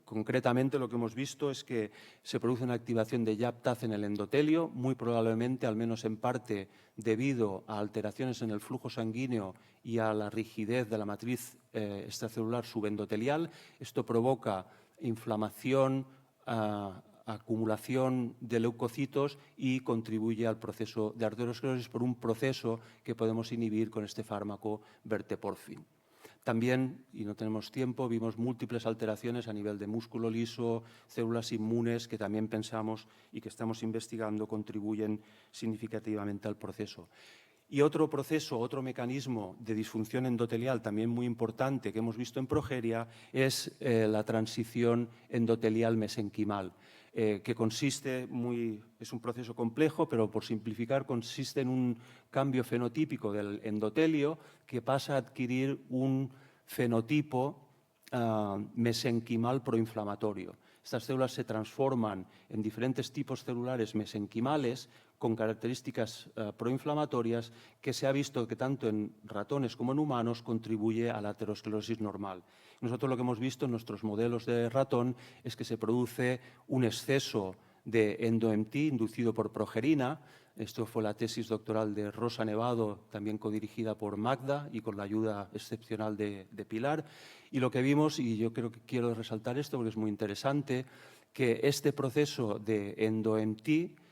Concretamente, lo que hemos visto es que se produce una activación de YAPTAZ en el endotelio, muy probablemente, al menos en parte, debido a alteraciones en el flujo sanguíneo y a la rigidez de la matriz extracelular subendotelial. Esto provoca inflamación, acumulación de leucocitos y contribuye al proceso de arteriosclerosis por un proceso que podemos inhibir con este fármaco verteporfin. También, y no tenemos tiempo, vimos múltiples alteraciones a nivel de músculo liso, células inmunes, que también pensamos y que estamos investigando contribuyen significativamente al proceso. Y otro proceso, otro mecanismo de disfunción endotelial también muy importante que hemos visto en progeria es la transición endotelial mesenquimal, que consiste, es un proceso complejo, pero por simplificar consiste en un cambio fenotípico del endotelio que pasa a adquirir un fenotipo mesenquimal proinflamatorio. Estas células se transforman en diferentes tipos celulares mesenquimales con características proinflamatorias que se ha visto que tanto en ratones como en humanos contribuye a la aterosclerosis normal. Nosotros lo que hemos visto en nuestros modelos de ratón es que se produce un exceso de endo-MT inducido por progerina. Esto fue la tesis doctoral de Rosa Nevado, también codirigida por Magda y con la ayuda excepcional de Pilar. Y lo que vimos, y yo creo que quiero resaltar esto porque es muy interesante, que este proceso de endo-MT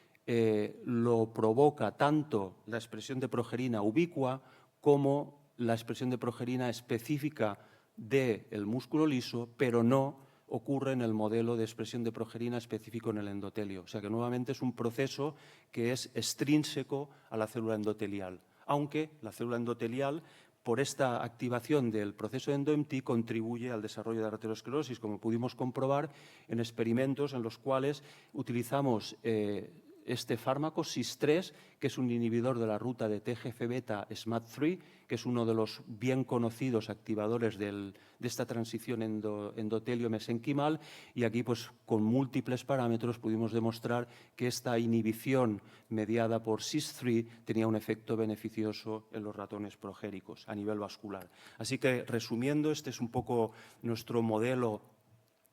lo provoca tanto la expresión de progerina ubicua como la expresión de progerina específica del músculo liso, pero no ocurre en el modelo de expresión de progerina específico en el endotelio. O sea que nuevamente es un proceso que es extrínseco a la célula endotelial, aunque la célula endotelial, por esta activación del proceso endo-MT, contribuye al desarrollo de arteriosclerosis, como pudimos comprobar en experimentos en los cuales utilizamos este fármaco, SIS3, que es un inhibidor de la ruta de TGF-beta SMAD3, que es uno de los bien conocidos activadores de esta transición endotelio-mesenquimal, y aquí, pues, con múltiples parámetros pudimos demostrar que esta inhibición mediada por SIS3 tenía un efecto beneficioso en los ratones progéricos a nivel vascular. Así que, resumiendo, este es un poco nuestro modelo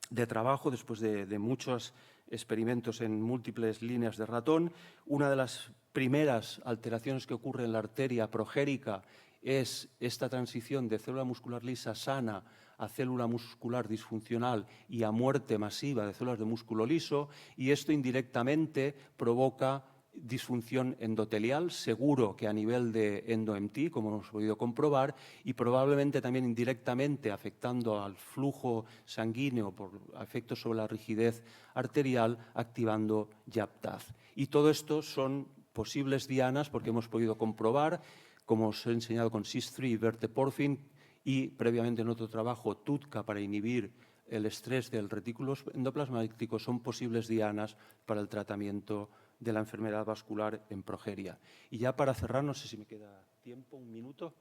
de trabajo después de muchos experimentos en múltiples líneas de ratón. Una de las primeras alteraciones que ocurre en la arteria progérica es esta transición de célula muscular lisa sana a célula muscular disfuncional y a muerte masiva de células de músculo liso, y esto indirectamente provoca disfunción endotelial, seguro que a nivel de endo-MT, como hemos podido comprobar, y probablemente también indirectamente afectando al flujo sanguíneo por efectos sobre la rigidez arterial, activando YAPTAZ. Y todo esto son posibles dianas porque hemos podido comprobar, como os he enseñado con SIS3 y verteporfin, y previamente en otro trabajo, TUDCA, para inhibir el estrés del retículo endoplasmático, son posibles dianas para el tratamiento de la enfermedad vascular en progeria. Y ya para cerrar, no sé si me queda tiempo, un minuto.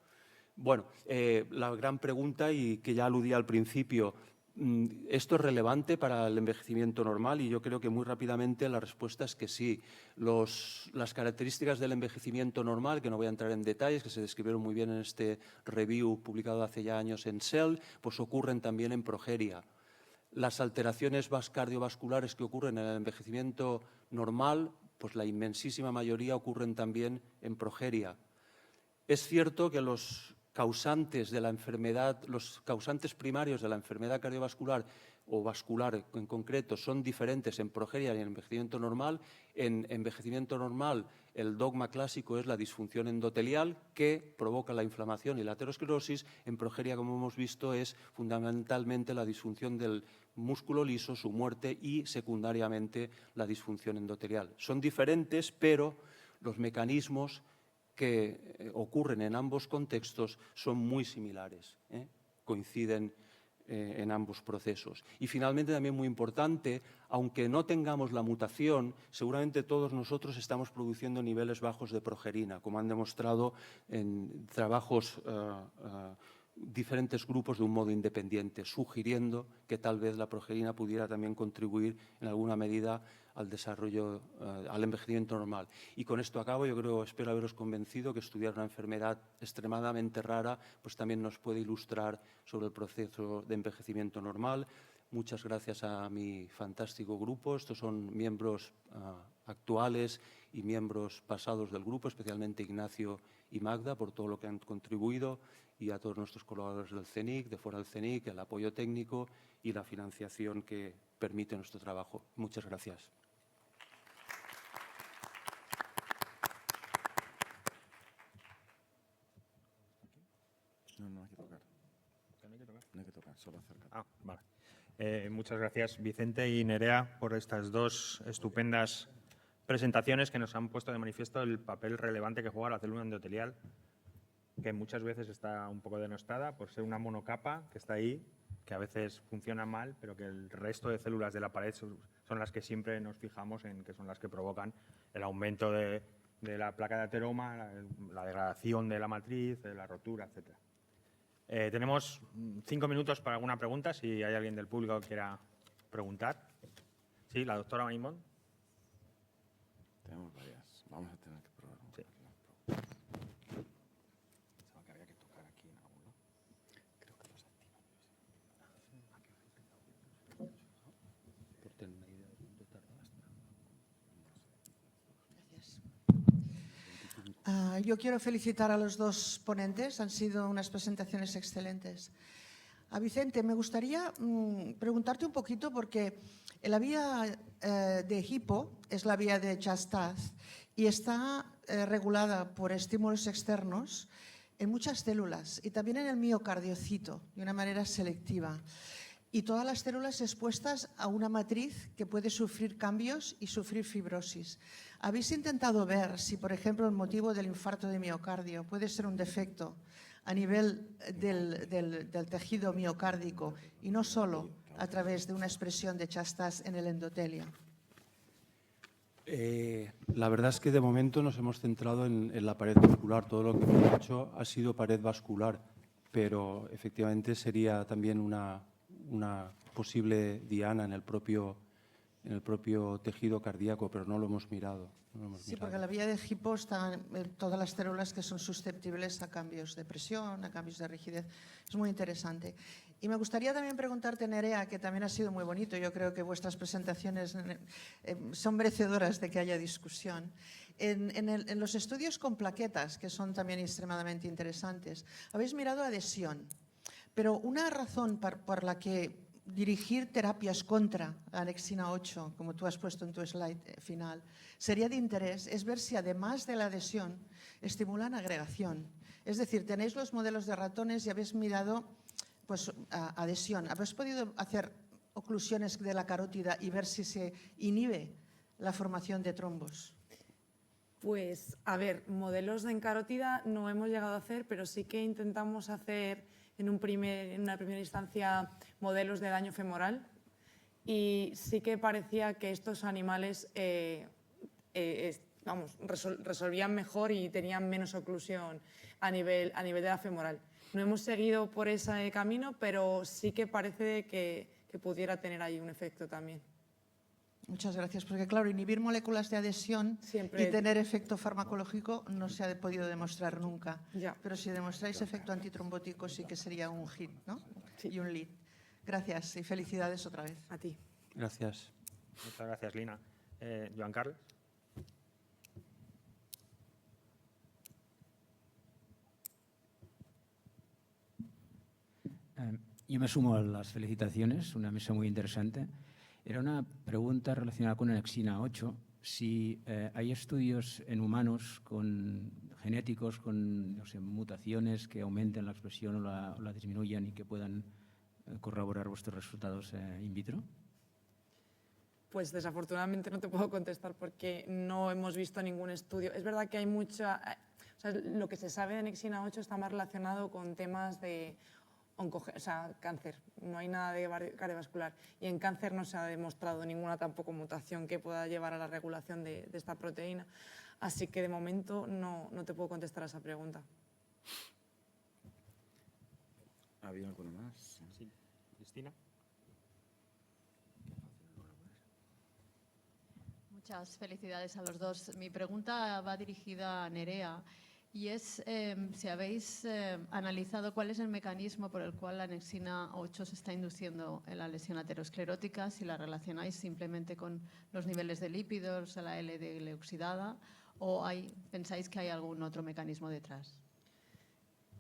Bueno, la gran pregunta, y que ya aludí al principio, ¿esto es relevante para el envejecimiento normal? Y yo creo que muy rápidamente la respuesta es que sí. Las características del envejecimiento normal, que no voy a entrar en detalles, que se describieron muy bien en este review publicado hace ya años en Cell, pues ocurren también en progeria. Las alteraciones cardiovasculares que ocurren en el envejecimiento normal, pues la inmensísima mayoría ocurren también en progeria. Es cierto que los causantes de la enfermedad, los causantes primarios de la enfermedad cardiovascular o vascular en concreto son diferentes en progeria y en envejecimiento normal. En envejecimiento normal el dogma clásico es la disfunción endotelial que provoca la inflamación y la aterosclerosis. En progeria, como hemos visto, es fundamentalmente la disfunción del músculo liso, su muerte, y secundariamente la disfunción endotelial. Son diferentes, pero los mecanismos que ocurren en ambos contextos son muy similares, coinciden en ambos procesos. Y finalmente, también muy importante, aunque no tengamos la mutación, seguramente todos nosotros estamos produciendo niveles bajos de progerina, como han demostrado en trabajos diferentes grupos de un modo independiente, sugiriendo que tal vez la progesterona pudiera también contribuir en alguna medida al desarrollo, al envejecimiento normal. Y con esto acabo. Yo creo, espero haberos convencido que estudiar una enfermedad extremadamente rara pues también nos puede ilustrar sobre el proceso de envejecimiento normal. Muchas gracias a mi fantástico grupo. Estos son miembros actuales y miembros pasados del grupo, especialmente Ignacio y Magda, por todo lo que han contribuido, y a todos nuestros colaboradores del CENIC, de fuera del CENIC, el apoyo técnico y la financiación que permite nuestro trabajo. Muchas gracias. No hay que tocar. No hay que tocar, solo acercar. Ah, vale. Muchas gracias, Vicente y Nerea, por estas dos estupendas presentaciones que nos han puesto de manifiesto el papel relevante que juega la célula endotelial, que muchas veces está un poco denostada por ser una monocapa que está ahí, que a veces funciona mal, pero que el resto de células de la pared son las que siempre nos fijamos en que son las que provocan el aumento de la placa de ateroma, la degradación de la matriz, la rotura, etc. Tenemos 5 minutos para alguna pregunta, si hay alguien del público que quiera preguntar. Sí, la doctora Maimón. Tenemos varias. Vamos a tener que probar. Sí. Pensaba que había que tocar aquí en algún lado. Creo que los activan. Por tener una idea de tardas. Gracias. Yo quiero felicitar a los dos ponentes, han sido unas presentaciones excelentes. A Vicente, me gustaría preguntarte un poquito porque la vía de Hippo es la vía de Chastaz y está regulada por estímulos externos en muchas células y también en el miocardiocito de una manera selectiva. Y todas las células expuestas a una matriz que puede sufrir cambios y sufrir fibrosis. ¿Habéis intentado ver si, por ejemplo, el motivo del infarto de miocardio puede ser un defecto a nivel del tejido miocárdico y no solo a través de una expresión de Chastaz en el endotelio? La verdad es que de momento nos hemos centrado en la pared vascular. Todo lo que hemos hecho ha sido pared vascular, pero efectivamente sería también una posible diana en el propio tejido cardíaco, pero no lo hemos mirado. Sí, porque en la vía de Hippo están todas las células que son susceptibles a cambios de presión, a cambios de rigidez. Es muy interesante. Y me gustaría también preguntarte, Nerea, que también ha sido muy bonito. Yo creo que vuestras presentaciones son merecedoras de que haya discusión. En los estudios con plaquetas, que son también extremadamente interesantes, habéis mirado adhesión. Pero una razón por la que dirigir terapias contra la anexina 8, como tú has puesto en tu slide final, sería de interés es ver si además de la adhesión estimulan agregación. Es decir, tenéis los modelos de ratones y habéis mirado pues, adhesión. ¿Habéis podido hacer oclusiones de la carótida y ver si se inhibe la formación de trombos? Pues, a ver, modelos en carótida no hemos llegado a hacer, pero sí que intentamos hacer en una primera instancia modelos de daño femoral y sí que parecía que estos animales resolvían mejor y tenían menos oclusión a nivel de la femoral. No hemos seguido por ese camino, pero sí que parece que pudiera tener ahí un efecto también. Muchas gracias, porque claro, inhibir moléculas de adhesión y tener efecto farmacológico no se ha podido demostrar nunca. Ya. Pero si demostráis efecto antitrombótico sí que sería un hit, ¿no? Sí. Y un lead. Gracias y felicidades otra vez. A ti. Gracias. Muchas gracias, Lina. Joan Carles. Yo me sumo a las felicitaciones, una mesa muy interesante. Era una pregunta relacionada con anexina 8. Si hay estudios en humanos genéticos con mutaciones que aumenten la expresión o la disminuyan y que puedan corroborar vuestros resultados in vitro. Pues desafortunadamente no te puedo contestar porque no hemos visto ningún estudio. Es verdad que hay mucha... O sea, lo que se sabe de anexina 8 está más relacionado con temas de cáncer. No hay nada de cardiovascular. Y en cáncer no se ha demostrado ninguna tampoco mutación que pueda llevar a la regulación de esta proteína. Así que de momento no te puedo contestar a esa pregunta. ¿Había alguno más? Sí. Cristina. Muchas felicidades a los dos. Mi pregunta va dirigida a Nerea y es si habéis analizado cuál es el mecanismo por el cual la anexina 8 se está induciendo en la lesión aterosclerótica, si la relacionáis simplemente con los niveles de lípidos, la LDL oxidada, o pensáis que hay algún otro mecanismo detrás.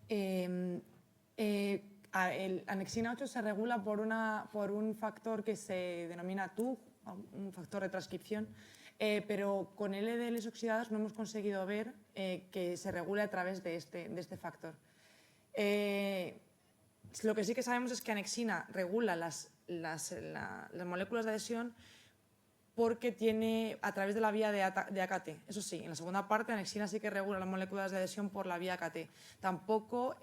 El anexina 8 se regula por un factor que se denomina TUG, un factor de transcripción, pero con LDLs oxidadas no hemos conseguido ver que se regule a través de este factor. Lo que sí que sabemos es que anexina regula las moléculas de adhesión porque tiene a través de la vía de AKT. Eso sí, en la segunda parte anexina sí que regula las moléculas de adhesión por la vía AKT. Tampoco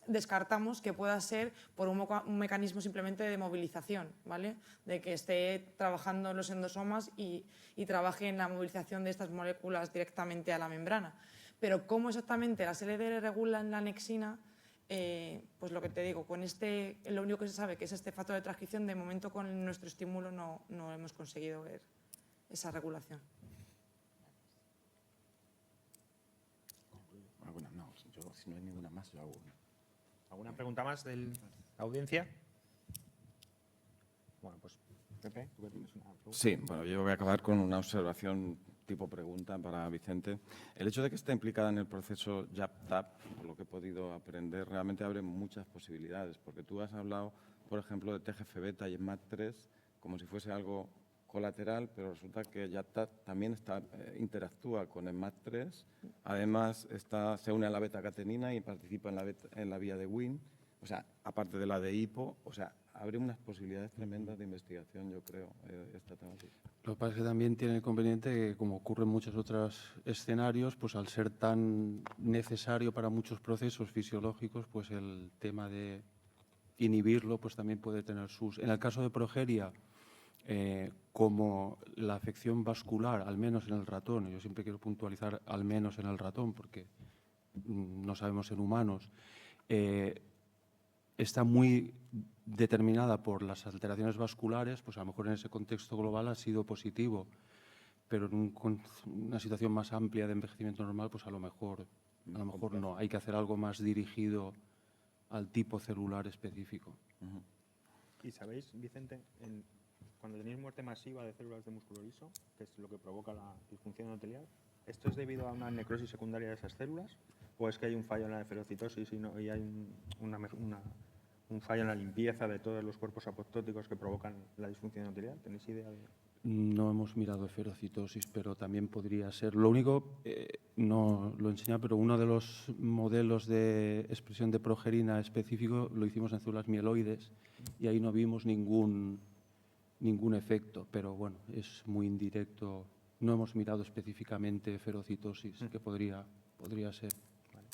descartamos que pueda ser por un mecanismo simplemente de movilización, ¿vale? De que esté trabajando en los endosomas y trabaje en la movilización de estas moléculas directamente a la membrana. Pero cómo exactamente las LDL regulan la anexina, pues lo que te digo, lo único que se sabe que es este factor de transcripción, de momento con nuestro estímulo no hemos conseguido ver esa regulación. ¿Alguna? No, si no hay ninguna más, yo hago una. ¿Alguna pregunta más de la audiencia? Bueno, pues Pepe, ¿tú que tienes una pregunta? Sí, bueno, yo voy a acabar con una observación tipo pregunta para Vicente. El hecho de que esté implicada en el proceso JAP-TAP, por lo que he podido aprender, realmente abre muchas posibilidades, porque tú has hablado, por ejemplo, de TGF-beta y MAT3 como si fuese algo colateral, pero resulta que JAP-TAP también interactúa con el MAT3, además se une a la beta-catenina y participa en la vía de Wnt, o sea, aparte de la de HIPO, o sea, abre unas posibilidades tremendas de investigación, yo creo, esta temática. Lo que pasa es que también tiene el inconveniente que, como ocurre en muchos otros escenarios, pues al ser tan necesario para muchos procesos fisiológicos, pues el tema de inhibirlo pues también puede tener sus... En el caso de progeria, como la afección vascular, al menos en el ratón, yo siempre quiero puntualizar al menos en el ratón, porque no sabemos en humanos, está muy determinada por las alteraciones vasculares, pues a lo mejor en ese contexto global ha sido positivo, pero en una situación más amplia de envejecimiento normal, pues a lo mejor no. Hay que hacer algo más dirigido al tipo celular específico. ¿Y sabéis, Vicente, cuando tenéis muerte masiva de células de músculo liso, que es lo que provoca la disfunción endotelial, ¿esto es debido a una necrosis secundaria de esas células? ¿O es que hay un fallo en la ferocitosis y hay un fallo en la limpieza de todos los cuerpos apoptóticos que provocan la disfunción endotelial? ¿Tenéis idea de...? No hemos mirado ferocitosis, pero también podría ser. Lo único, no lo enseña, pero uno de los modelos de expresión de progerina específico lo hicimos en células mieloides y ahí no vimos ningún efecto, pero bueno, es muy indirecto. No hemos mirado específicamente ferocitosis, que podría ser. Vale.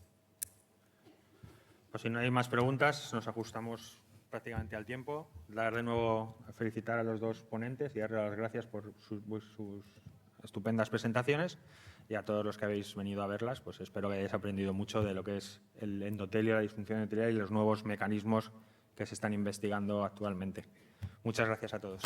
Pues si no hay más preguntas, nos ajustamos prácticamente al tiempo. Dar de nuevo a felicitar a los dos ponentes y darles las gracias por sus estupendas presentaciones, y a todos los que habéis venido a verlas, pues espero que hayáis aprendido mucho de lo que es el endotelio, la disfunción endotelial y los nuevos mecanismos que se están investigando actualmente. Muchas gracias a todos.